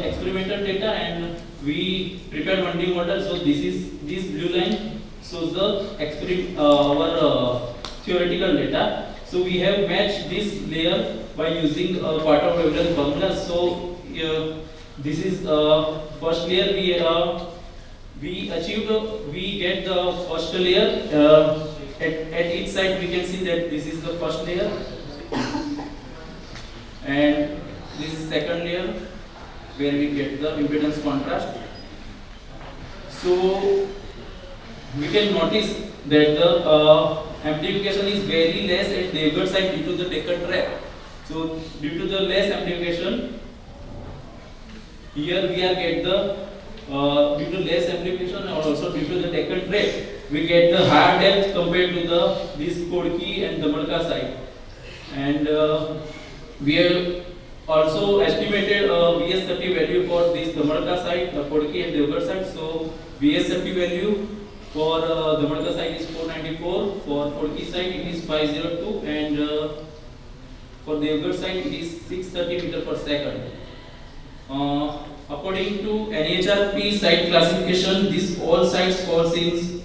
experimental data, and we prepared 1D model. So this blue line shows the our theoretical data. So we have matched this layer by using a quarter wavelength formula. So this is first layer we get the first layer. At each side we can see that this is the first layer, and this is second layer where we get the impedance contrast. So we can notice that the amplification is very less at the Devgarh side due to the Deccan Trap. So due to the less amplification, here we are get the due to less amplification, and also due to the Deccan Trap, we get the higher depth compared to this Kodki and Dhawan site. And we have also estimated VS30 value for this Dhawan site, Kodki and Devgarh site. So VS30 value for Dhawan site is 494, for Kodki site it is 502, and for Devgarh site it is 630 meter per second. According to NHRP site classification, this all sites falls in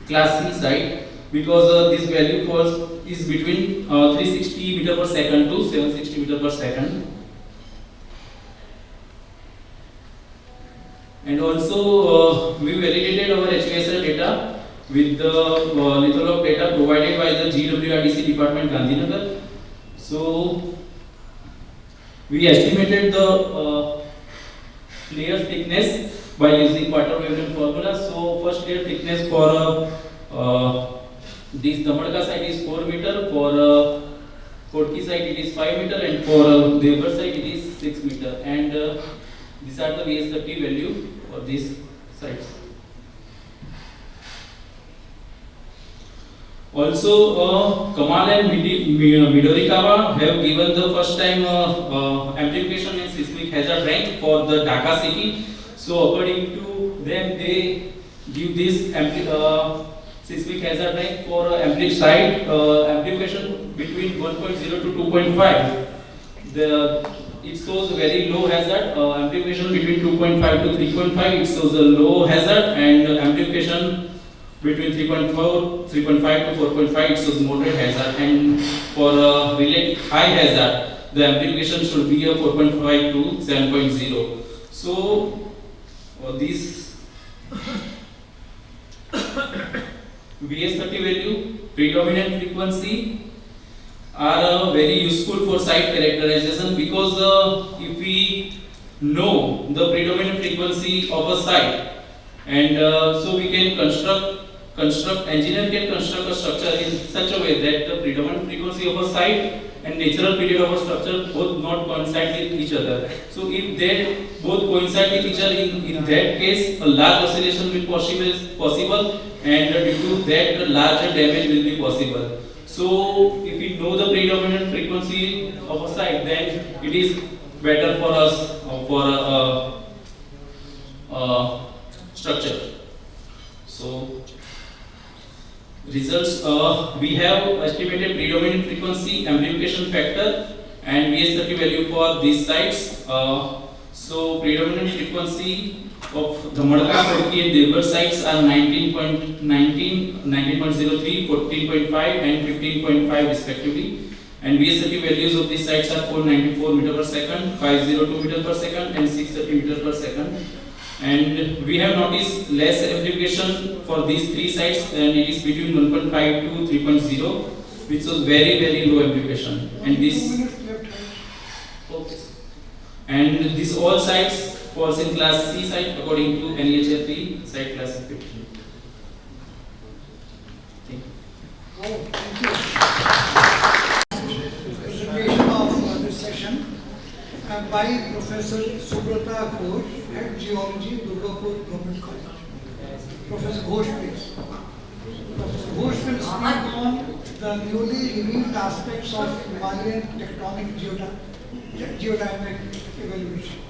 class C site because this value is between 360 meter per second to 760 meter per second. And also we validated our HVSR data with the litholog data provided by the GWRDC department, Gandhinagar. So we estimated the layer thickness by using quarter wavelength formula. So first layer thickness for this Dhawan site is 4 meter, for Kodki site it is 5 meter, and for Devgarh site it is 6 meter, and these are the VS30 value for these sites. Also, Kamal and Midorikawa have given the first time amplification and seismic hazard rank for the Dhaka city. So according to them, they give this seismic hazard rank for site amplification between 1.0 to 2.5. It shows very low hazard. Amplification between 2.5 to 3.5, it shows a low hazard, and amplification between 3.5 to 4.5, it shows moderate hazard, and for related high hazard, the amplification should be a 4.5 to 7.0. So this VS30 value, predominant frequency, are very useful for site characterization, because if we know the predominant frequency of a site, and so we can engineer can construct a structure in such a way that the predominant frequency of a site and natural period of a structure both not coincide with each other. So if they both coincide with each other, in that case a large oscillation will be possible, and due to that a larger damage will be possible. So if we know the predominant frequency of a site, then it is better for us for a structure. So results, we have estimated predominant frequency, amplification factor, and VS30 value for these sites. So predominant frequency of Dhamadka, Kodki and Devgarh sites are 19.19, 19.03, 14.5 and 15.5 respectively. And VS30 values of these sites are 494 meter per second, 502 meter per second and 630 meter per second. And we have noticed less amplification for these three sites, and it is between 1.5 to 3.0, which was very low amplification. And this all sites falls in class C site according to NEHRP site classification. Thank you. Oh, thank you. Presentation of this session by Professor Subrata Ghosh, Head Geology, Durgapur Government College. Professor Ghosh, please. Professor Ghosh will speak on the newly revealed aspects of Himalayan tectonic geodynamic evaluation.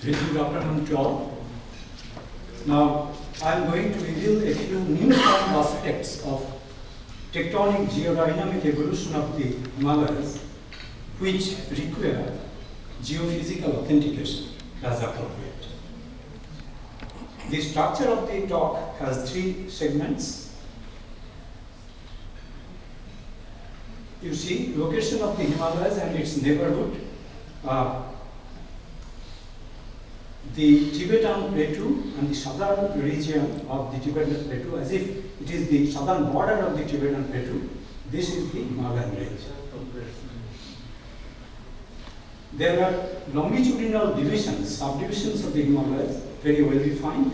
Good afternoon to all. Now, I am going to reveal a few new aspects of tectonic geodynamic evolution of the Himalayas, which require geophysical authentication as appropriate. The structure of the talk has three segments. You see, location of the Himalayas and its neighborhood, the Tibetan Plateau and the southern region of the Tibetan Plateau, as if it is the southern border of the Tibetan Plateau. This is the Himalayan range. There are longitudinal divisions, subdivisions of the Himalayas, very well defined.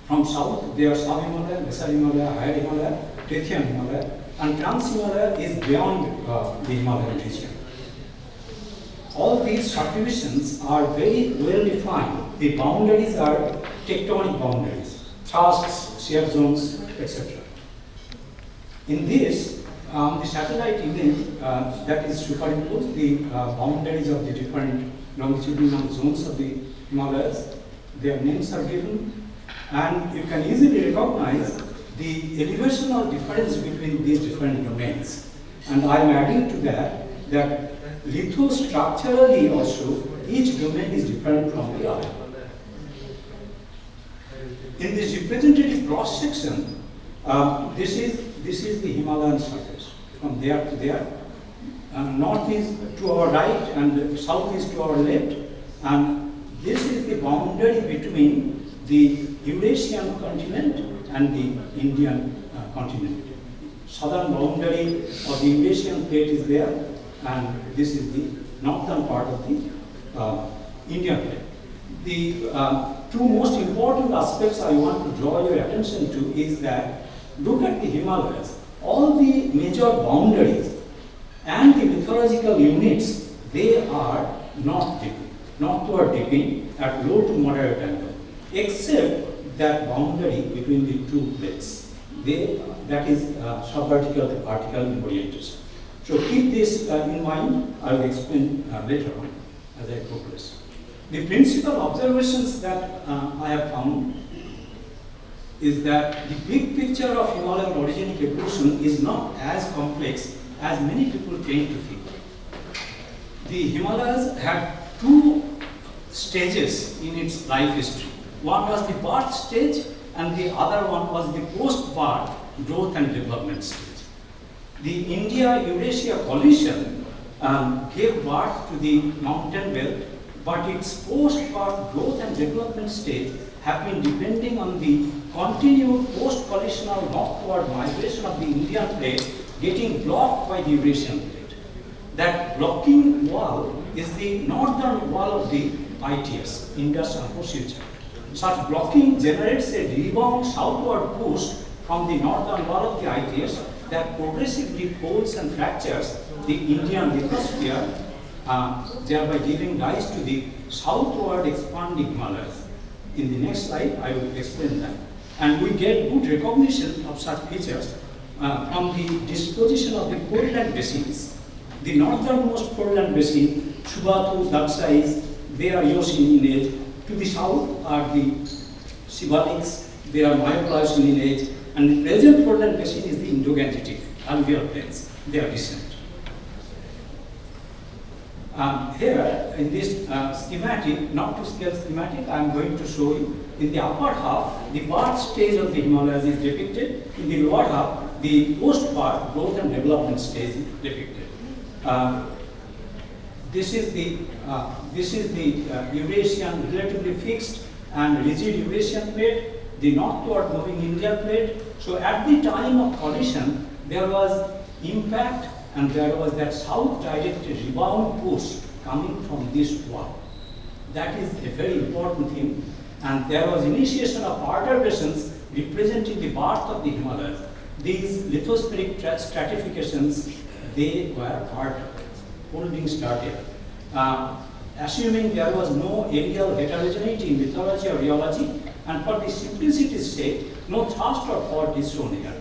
From south, there are sub-Himalaya, lesser Himalaya, higher Himalaya, Tethyan Himalaya, and Trans-Himalaya is beyond the Himalayan region. All these subdivisions are very well defined. The boundaries are tectonic boundaries, thrusts, shear zones, etc. In this, the satellite image that is superimposed the boundaries of the different longitudinal zones of the Himalayas. Their names are given, and you can easily recognize the elevational difference between these different domains. And I am adding to that lithostructurally also, each domain is different from the other. In this representative cross section, this is the Himalayan surface. From there to there, north is to our right and south is to our left, and this is the boundary between the Eurasian continent and the Indian continent. Southern boundary of the Eurasian plate is there, and this is the northern part of the Indian plate. The two most important aspects I want to draw your attention to is that look at the Himalayas all the major boundaries and the lithological units, they are northward dipping at low to moderate angle, except that boundary between the two plates. That is subvertical to vertical in orientation. So keep this in mind. I will explain later on as I progress. The principal observations that I have found is that the big picture of Himalayan orogenic evolution is not as complex as many people tend to think. The Himalayas had two stages in its life history. One was the birth stage and the other one was the post-birth growth and development stage. The India-Eurasia collision gave birth to the mountain belt, but its post-birth growth and development stage have been depending on the continued post-collisional northward migration of the Indian plate getting blocked by the Eurasian plate. That blocking wall is the northern wall of the ITS, Indus and Procedure. Such blocking generates a rebound southward push from the northern wall of the ITS that progressively folds and fractures the Indian lithosphere, thereby giving rise to the southward expanding Himalayas. In the next slide, I will explain that. And we get good recognition of such features from the disposition of the foreland basins. The northernmost foreland basin, Subatu, Daksais, they are Eocene in age. To the south are the Sibalics, they are Miocene in age. And the present foreland basin is the Indo-Gangetic alluvial plains, they are recent. Here in this schematic, not to scale schematic, I am going to show you in the upper half, the birth stage of the Himalayas is depicted. In the lower half, the post-birth growth and development stage is depicted. This is the Eurasian relatively fixed and rigid Eurasian plate, the northward moving Indian plate. So at the time of collision, there was impact and there was that south-directed rebound push coming from this wall. That is a very important thing. And there was initiation of perturbations representing the birth of the Himalayas. These lithospheric stratifications, they were holding started. Assuming there was no aerial heterogeneity in lithology or rheology, and for the simplicity's sake, no thrust or fault is shown here.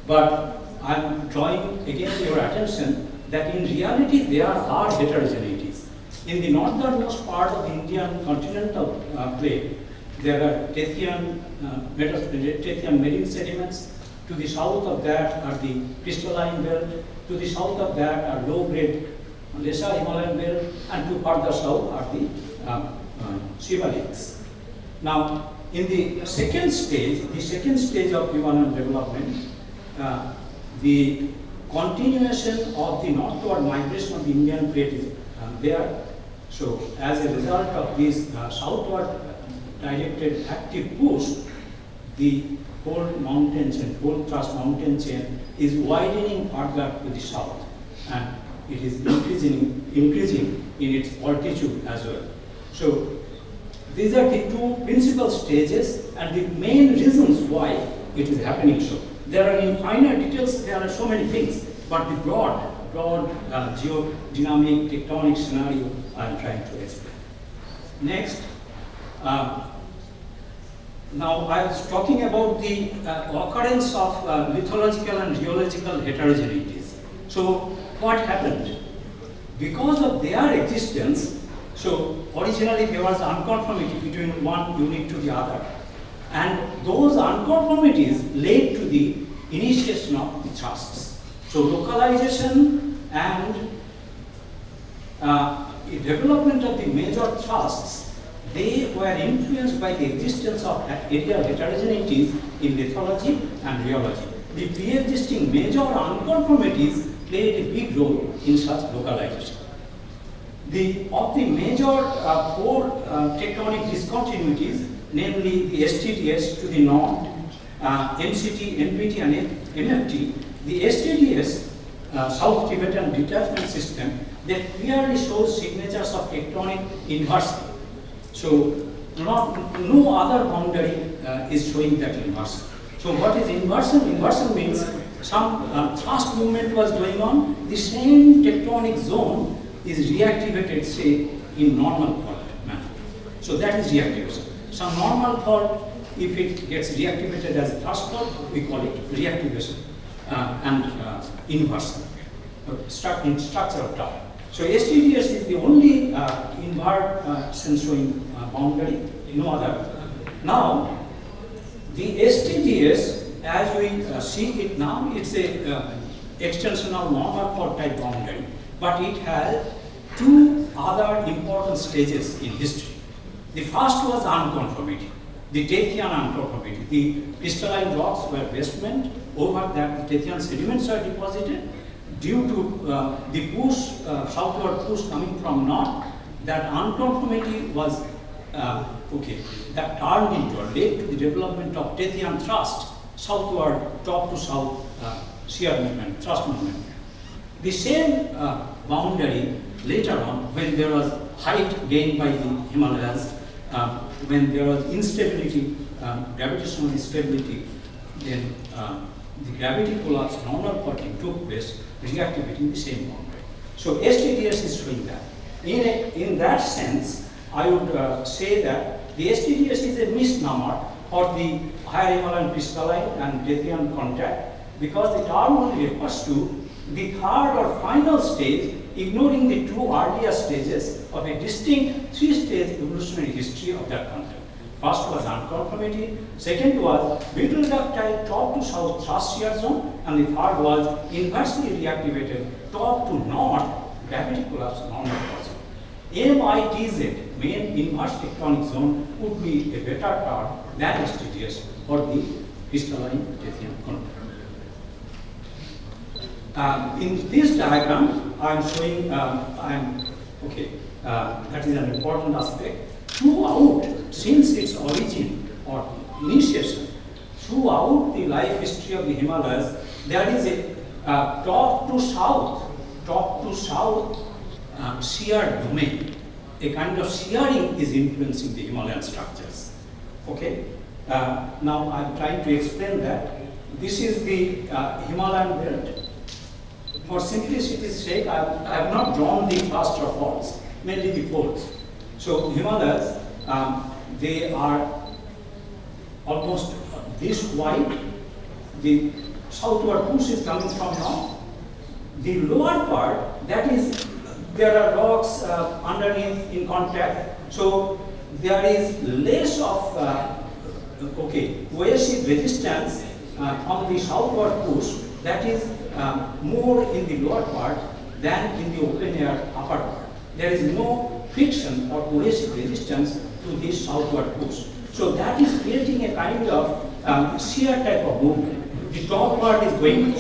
But I am drawing again your attention that in reality there are heterogeneities. In the northernmost part of the Indian continental plate, there are Tethyan marine sediments. To the south of that are the crystalline belt. To the south of that are low-grade lesser Himalayan belt, and to further south are the Sibalics. Now, in the second stage of Himalayan development, the continuation of the northward migration of the Indian plate is there. So, as a result of this southward directed active push, the whole mountain chain, whole thrust mountain chain is widening further to the south, and it is increasing in its altitude as well. So, these are the two principal stages and the main reasons why it is happening so. There are in finer details, there are so many things, but the broad geodynamic tectonic scenario I am trying to explain. Next, now I was talking about the occurrence of lithological and geological heterogeneities. So what happened? Because of their existence, so originally there was unconformity between one unit to the other. And those unconformities led to the initiation of the thrusts. So localization and development of the major thrusts, they were influenced by the existence of aerial heterogeneities in lithology and rheology. The pre-existing major unconformities played a big role in such localization. Of the major four tectonic discontinuities, namely the STDS to the north, MCT, NPT and MFT, the STDS, South Tibetan Detachment System, that clearly shows signatures of tectonic inversion. So no other boundary is showing that inversion. So what is inversion? Inversion means some thrust movement was going on, the same tectonic zone is reactivated, say, in normal fault manner. So that is reactivation. Some normal fault, if it gets reactivated as a thrust fault, we call it reactivation and inversion in structure of time. So STDS is the only invert censoring boundary, no other. Now, the STDS, as we see it now, it's a extensional normal fault type boundary, but it has two other important stages in history. The first was unconformity, the Tethyan unconformity. The crystalline rocks were basement, over that the Tethyan sediments are deposited. Due to the push, southward push coming from north, that unconformity was, that turned into or led to the development of Tethyan thrust, southward, top to south shear movement, thrust movement. The same boundary later on, when there was height gained by the Himalayas, when there was instability, gravitational instability, then the gravity collapse, normal faulting took place, reactivating the same boundary. So STDS is showing that. In that sense, I would say that the STDS is a misnomer for the higher Himalayan crystalline and Tethyan contact, because the term only refers to the third or final stage, ignoring the two earlier stages of a distinct three-stage evolutionary history of that contact. First was unconformity, second was middle ductile top to south thrust shear zone, and the third was inversely reactivated top to north gravity collapse normal fault zone. MITZ, main inverse tectonic zone, would be a better term than STDS for the crystalline Tethyan contact. In this diagram, I am showing, that is an important aspect. Throughout, since its origin or initiation, throughout the life history of the Himalayas, there is a top to south shear domain. A kind of shearing is influencing the Himalayan structures. Okay. Now I am trying to explain that. This is the Himalayan belt. For simplicity's sake, I have not drawn the cluster faults, mainly the folds. So Himalayas, they are almost this wide. The southward push is coming from north. The lower part, that is, there are rocks underneath in contact. So there is less of cohesive resistance from the southward push. That is more in the lower part than in the open air upper part. There is no friction or cohesive resistance to this southward push. So that is creating a kind of shear type of movement. The top part is going to...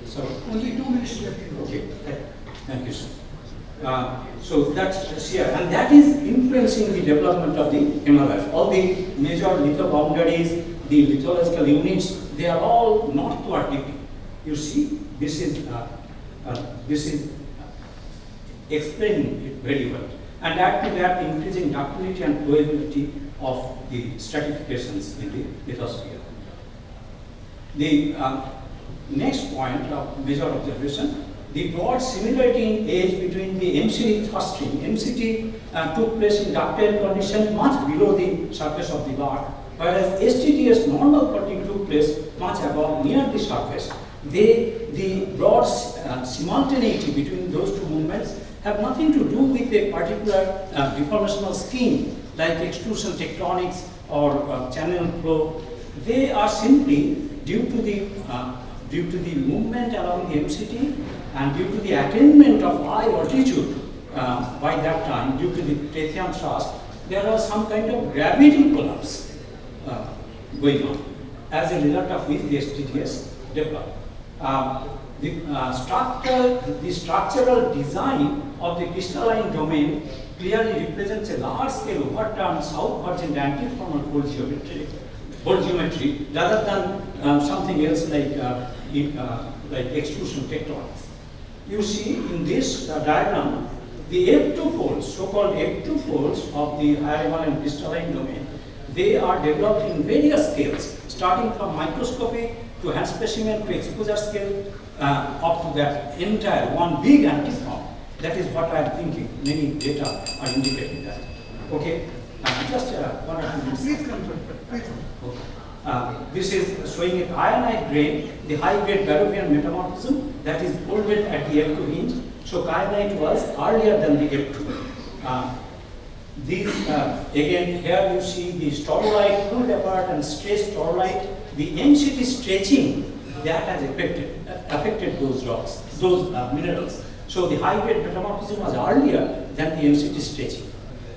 Sorry? Only 2 minutes left. Okay, thank you, sir. So that's shear, and that is influencing the development of the Himalayas. All the major litho boundaries, the lithological units, they are all northward dipping. You see, this is explaining it very well. And add to that, increasing ductility and flowability of the stratifications in the lithosphere. The next point of major observation, the broad similarity in age between the MCT thrusting. MCT took place in ductile condition much below the surface of the rock, whereas STDS normal faulting took place much above, near the surface. The broad simultaneity between those two movements have nothing to do with a particular deformational scheme like extrusion tectonics or channel flow. They are simply due to the movement along the MCT and due to the attainment of high altitude by that time, due to the Tethyan thrust, there was some kind of gravity collapse going on, as a result of which the STDS developed. The structural design of the crystalline domain clearly represents a large-scale overturned South Virgin antiformal fold geometry rather than something else like extrusion tectonics. You see in this diagram, the F2 folds, so-called F2 folds of the higher Himalayan crystalline domain, they are developed in various scales, starting from microscopic to hand specimen to exposure scale up to that entire one big antiform. That is what I am thinking. Many data are indicating that. Okay, just 1 or 2 minutes. Please conclude. Please. Okay. This is showing an ionite grain, the high-grade Barovian metamorphism that is folded at the F2 hinge. So kyanite was earlier than the F2. These again here you see the storolite pulled apart and stretched storolite. The MCT stretching that has affected those rocks, those minerals. So the high-grade metamorphism was earlier than the MCT stretching.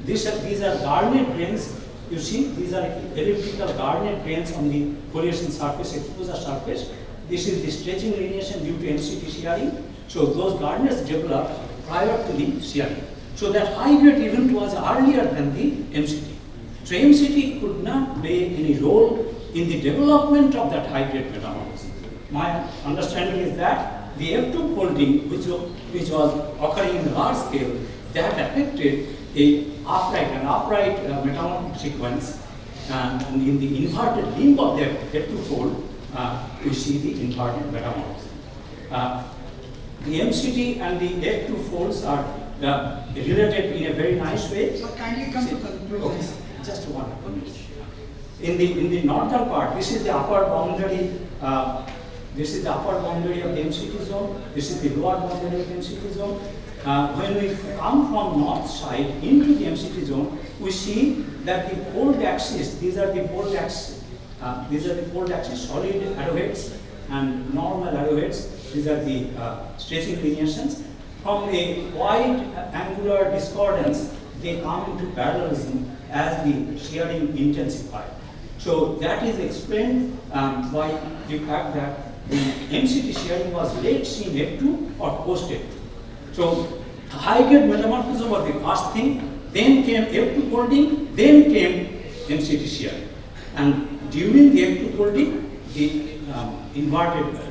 These are garnet grains. You see, these are elliptical garnet grains on the foliation surface, exposure surface. This is the stretching lineation due to MCT shearing. So those garnets developed prior to the shearing. So that high-grade event was earlier than the MCT. So MCT could not play any role in the development of that high-grade metamorphism. My understanding is that the F2 folding, which was occurring in large scale, that affected an upright metamorphic sequence, and in the inverted limb of the F2 fold, we see the inverted metamorphism. The MCT and the F2 folds are related in a very nice way. So kindly come to conclusion. Okay, just 1 minute. In the northern part, this is the upper boundary. This is the upper boundary of the MCT zone. This is the lower boundary of the MCT zone. When we come from north side into the MCT zone, we see that the fold axis, these are the fold axis, solid arrowheads and normal arrowheads. These are the stretching lineations. From a wide angular discordance, they come into parallelism as the shearing intensified. So that is explained by the fact that the MCT shearing was late seen F2 or post F2. So high-grade metamorphism was the first thing, then came F2 folding, then came MCT shearing. And during the F2 folding, the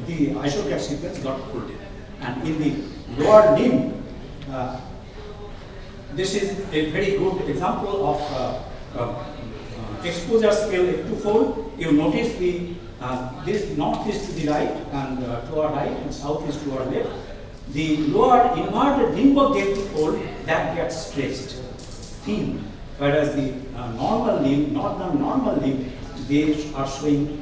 the isograt sequence got folded. And in the lower limb, this is a very good example of exposure scale F2 fold. You notice this north is to the right and to our right, and south is to our left. The lower inverted limb of the F2 fold that gets stretched, thin, whereas the normal limb, normal limb, they are showing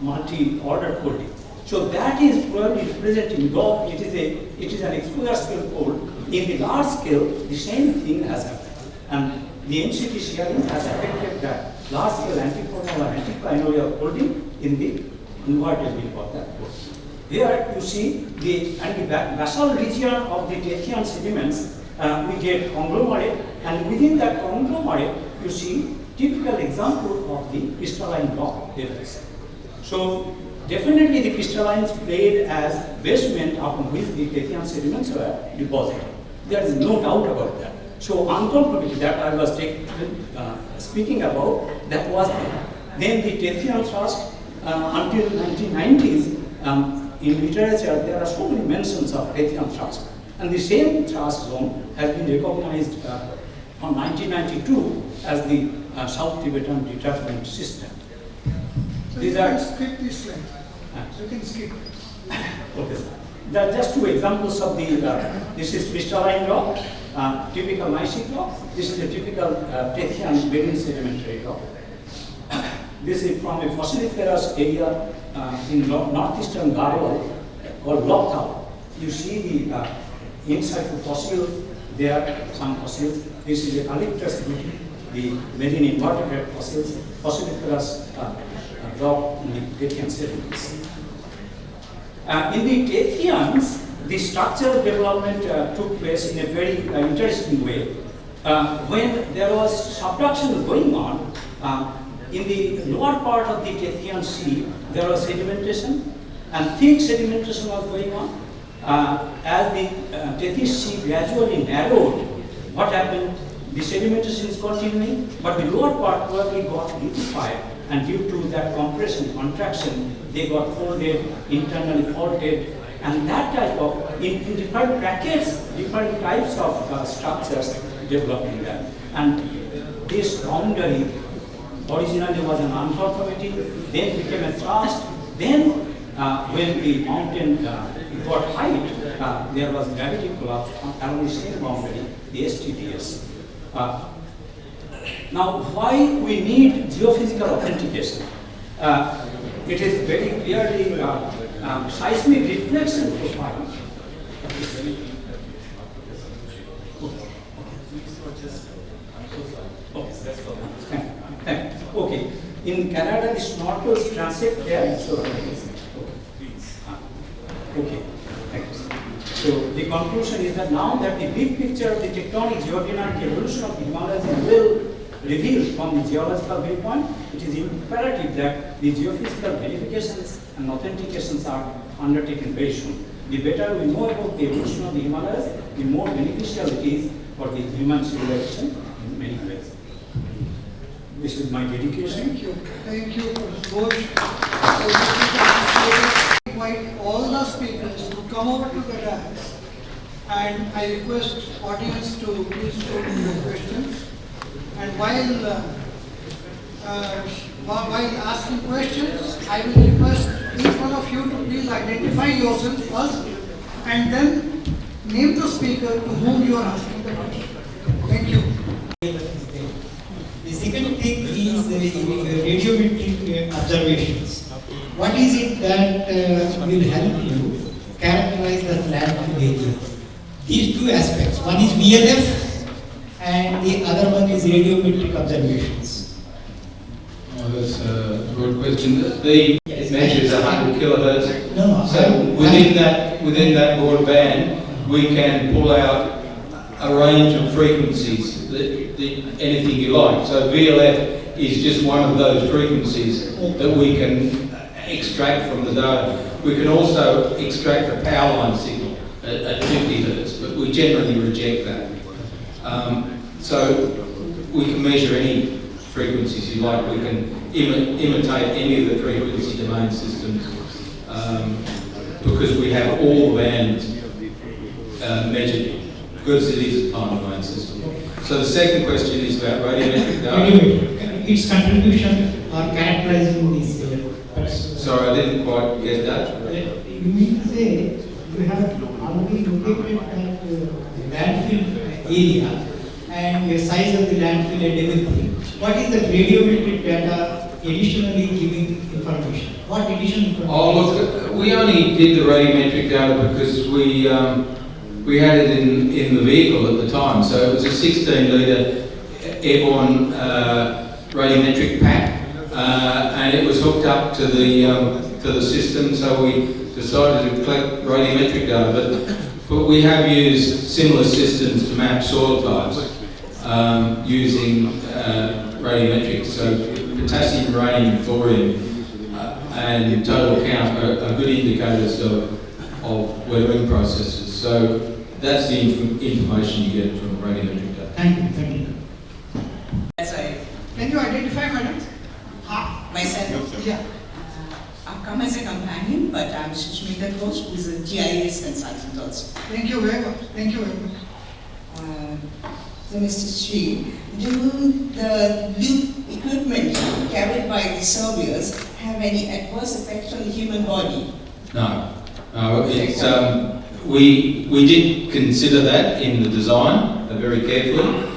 multi-order folding. So that is probably representing though it is an exposure scale fold. In the large scale, the same thing has happened, and the MCT shearing has affected that large scale antiformal or anticlinorial folding in the inverted limb of that fold. Here you see the basal region of the Tethyan sediments, we get conglomerate, and within that conglomerate you see typical example of the crystalline rock levels. So definitely the crystallines played as basement upon which the Tethyan sediments were deposited. There is no doubt about that. So unconformity that I was speaking about, that was there. Then the Tethyan thrust until 1990s, in literature there are so many mentions of Tethyan thrust. And the same thrust zone has been recognized from 1992 as the South Tibetan detachment system. So These you are can skip this slide. You can skip. Okay. There are just two examples of the, this is crystalline rock, typical gneissic rock. This is a typical Tethyan bedding sedimentary rock. This is from a fossiliferous area in northeastern Garhwal called Lokthal. You see the inside the fossil, there are some fossils. This is a Calyptus beauty, the marine invertebrate fossils, fossiliferous rock in the Tethyan sediments. In the Tethyans, the structural development took place in a very interesting way. When there was subduction going on, in the lower part of the Tethyan Sea, there was sedimentation, and thick sedimentation was going on. As the Tethys Sea gradually narrowed, what happened? The sedimentation is continuing, but the lower part probably got liquefied, and due to that compression, contraction, they got folded, internally faulted, and that type of, in different brackets, different types of structures developing that. And this boundary originally was an unconformity, then became a thrust, Then, when the mountain got height, there was gravity collapse around the same boundary, the STDS. Now, why we need geophysical authentication? It is very clearly seismic reflection profile. Okay. In Canada, the snorkels transit there. So, okay. Thanks. So the conclusion is that now that the big picture of the tectonic geodynamic evolution of the Himalayas is well revealed from the geological viewpoint, it is imperative that the geophysical verifications and authentications are undertaken very soon. The better we know about the evolution of the Himalayas, the more beneficial it is for the human civilization in many ways. This is my dedication. Thank you. Thank you, Coach. I invite all the speakers to come over to the dais, and I request audience to please show me your questions. And while asking questions, I will request each one of you to please identify yourself first, and then name the speaker to whom you are asking the question. Thank you. The second thing is radiometric observations. What is it that will help you characterize the landfill area? These two aspects. One is VLF and the other one is radiometric observations. Oh, that's a good question. It measures 100 kilohertz. No. So within that broadband, we can pull out a range of frequencies, anything you like. So VLF is just one of those frequencies that we can extract from the data. We can also extract a power line signal at 50 hertz, but we generally reject that. So we can measure any frequencies you like. We can imitate any of the frequency domain systems because we have all bands measured because it is a time domain system. So the second question is about radiometric data. Its contribution or characterizing these. Sorry, I didn't quite get that. You mean to say you have already located that landfill area and the size of the landfill and everything. What is the radiometric data additionally giving information? What additional information? Oh look, we only did the radiometric data because we had it in the vehicle at the time. So it was a 16-litre airborne radiometric pack, and it was hooked up to the system. So we decided to collect radiometric data, but we have used similar systems to map soil types using radiometrics. So potassium, uranium, thorium, and total count are good indicators of weathering processes. So that's the information you get from radiometric data. Thank you. Can you identify, madam? Myself? Yeah. I've come as a companion, but I'm Sushmita Ghosh, who is a GIS consultant also. Thank you very much. Thank you very much. So, Mr. Sri, do the loop equipment carried by the surveyors have any adverse effects on the human body? No. It's, we did consider that in the design very carefully.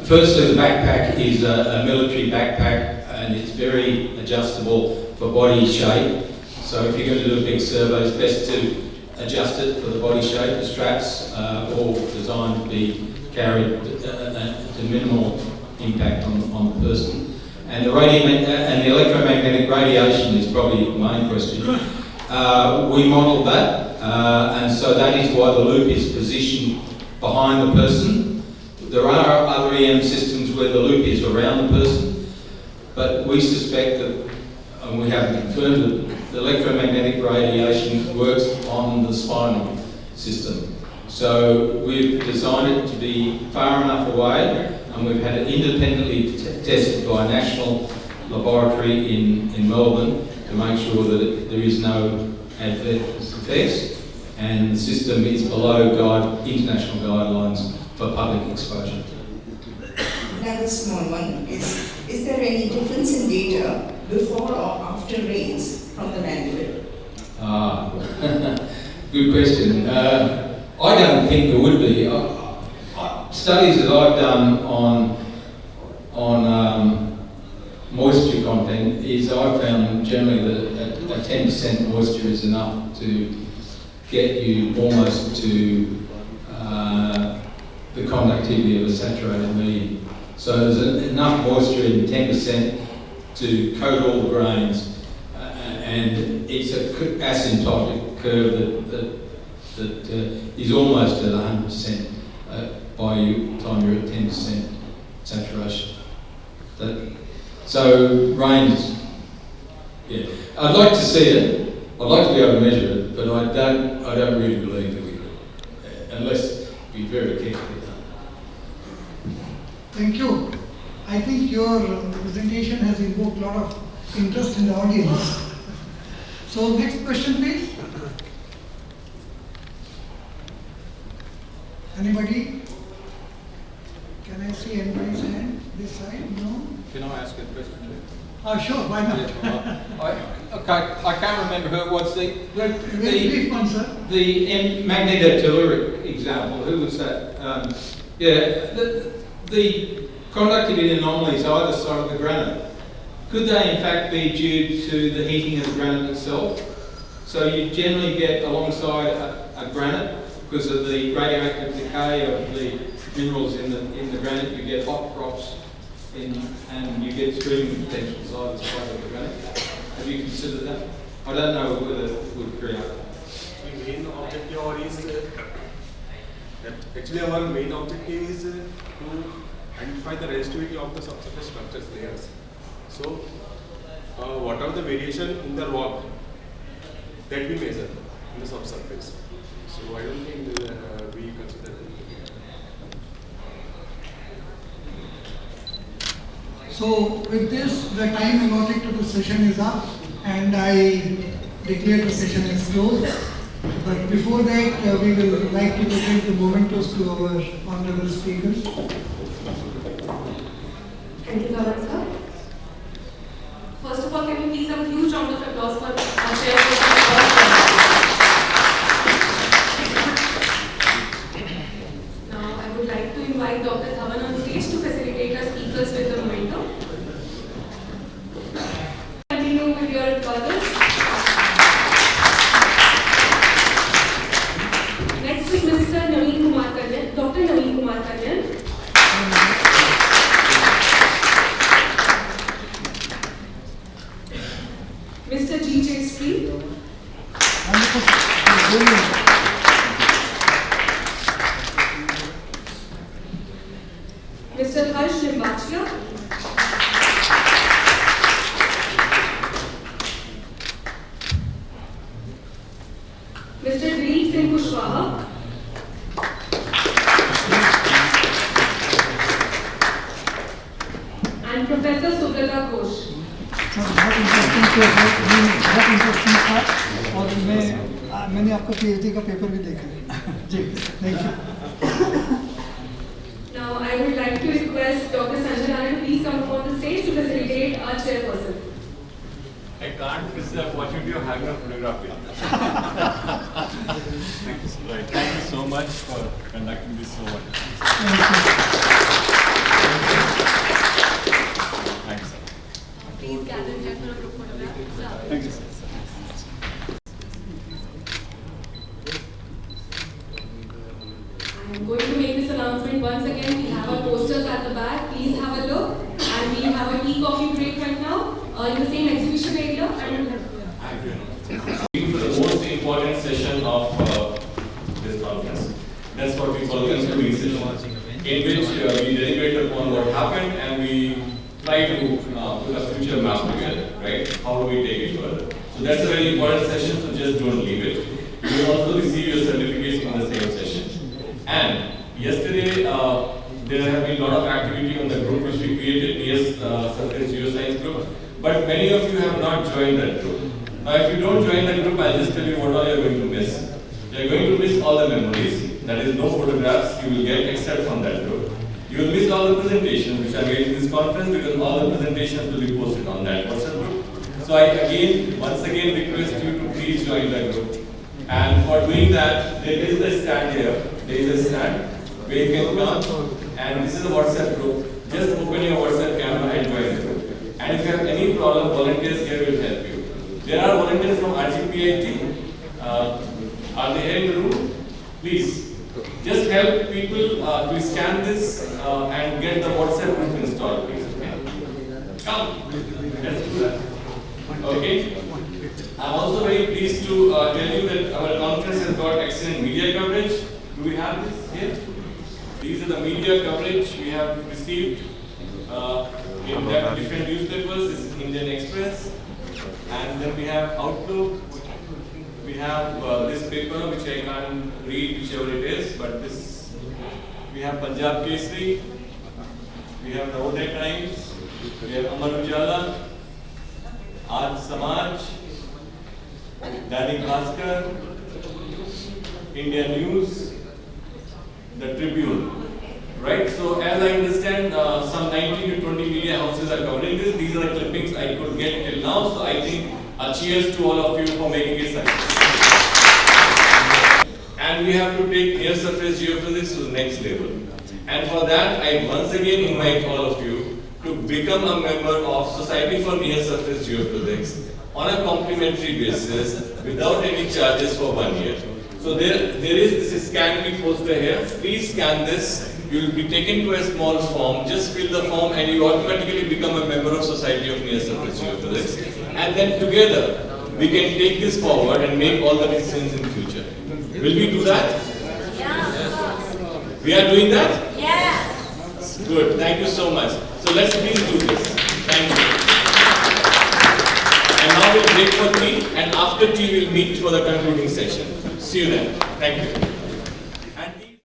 Firstly, the backpack is a military backpack and it's very adjustable for body shape. So if you're going to do a big survey, it's best to adjust it for the body shape. The straps are all designed to be carried to minimal impact on the person. And the electromagnetic radiation is probably the main question. We modelled that, and so that is why the loop is positioned behind the person. There are other EM systems where the loop is around the person, but we suspect that, and we have confirmed that the electromagnetic radiation works on the spinal system. So we've designed it to be far enough away, and we've had it independently tested by a national laboratory in Melbourne to make sure that there is no adverse effects, and the system is below international guidelines for public exposure. Another small one is there any difference in data before or after rains from the landfill? Good question. I don't think there would be. Studies that I've done on moisture content is I've found generally that a 10% moisture is enough to get you almost to the conductivity of a saturated medium. So there's enough moisture in 10% to coat all the grains, and it's an asymptotic curve that is almost at 100% by the time you're at 10% saturation. So rains, yeah. I'd like to see it. I'd like to be able to measure it, but I don't really believe that we could, unless we very carefully done. Thank you. I think your presentation has invoked a lot of interest in the audience. So next question, please. Anybody? Can I see anybody's hand? This side? No? Can I ask a question? Sure, why not? I can't remember who it was. Very brief one, sir. The magnetotelluric example, who was that? The conductivity anomalies either side of the granite, could they in fact be due to the heating of the granite itself? So you generally get alongside a granite, because of the radioactive decay of the minerals in the granite, you get hot crops and you get streaming potentials either side of the granite. Have you considered that? I don't know whether it would create. The main objective is actually our main objective is to identify the resistivity of the subsurface structures layers. So what are the variation in the rock that we measure in the subsurface? So I don't think we consider that. So with this, the time allotted to the session is up, and I declare the session as closed. But before that, we will like to present the mementos to our honorable speakers. Thank you, Dhawan sir. First of all, can we please have a huge round of applause for our chairperson? Now, I would like to invite Dr. Dhawan on stage to facilitate our speakers with the memento. Continue with your brothers. Next is Mr. Naveen Kumar Kanyan, Dr. Naveen Kumar Kanyan. Mr. G.J. Street. Mr. Harsh Limbachiya. Mr. Dilip Singh Kushwaha. And Professor Subrata Ghosh. बहुत interesting था और मैंने आपका PhD का paper भी देखा है जी thank you Now I would like to request Dr. Sanjay to please come upon the stage to facilitate our chairperson. I can't miss the opportunity of having a photography. Thank you so much for conducting this so well. Thanks. Please gather in for a group photograph. Thank you, sir. I am going to make this announcement once again. We have our posters at the back. Please have a look. And we have a tea coffee break right now in the same exhibition area. For the most important session of this conference. That's what we call the concluding session, in which we deliberate upon what happened and we try to put a future map together, right? How do we take it further? So that's a very important session, so just don't leave it. You will also receive your certificates from the same session. And yesterday, there have been a lot of activity on the group which we created, NEERI Surface Geoscience group, but many of you have not joined that group. Now, if you don't join the group, I'll just tell you what all you're going to miss. You're going to miss all the memories, that is no photographs you will get except from that group. You will miss all the presentations which are made in this conference because all the presentations will be posted on that WhatsApp group. So I once again request you to please join the group. And for doing that, there is a stand here. There is a stand where you can come. And this is a WhatsApp group. Just open your WhatsApp camera and join the group. And if you have any problem, volunteers here will help you. There are volunteers from RGPIT. Are they here in the room? Please, just help people to scan this and get the WhatsApp group installed, please. Okay? Come, let's do that. Okay. I'm also very pleased to tell you that our conference has got excellent media coverage. Do we have this here? These are the media coverage we have received in different newspapers. This is Indian Express, and then we have Outlook. We have this paper which I can't read whichever it is, but this we have Punjab Kesari, we have Navodaya Times, we have Amar Ujala, Aaj Samaj, Dainik Bhaskar, India News, the Tribune. Right, so as I understand, some 19 to 20 media houses are covering this. These are the clippings I could get till now, so I think a cheers to all of you for making it successful. And we have to take near surface geophysics to the next level. And for that, I once again invite all of you to become a member of Society for Near Surface Geophysics on a complimentary basis without any charges for 1 year. So there is this scan me poster here. Please scan this. You will be taken to a small form. Just fill the form and you automatically become a member of Society of Near Surface Geophysics. And then together we can take this forward and make all the decisions in future. Will we do that? Yeah. We are doing that? Yeah. Good. Thank you so much. So let's please do this. Thank you. And now we'll break for tea, and after tea we'll meet for the concluding session. See you then. Thank you.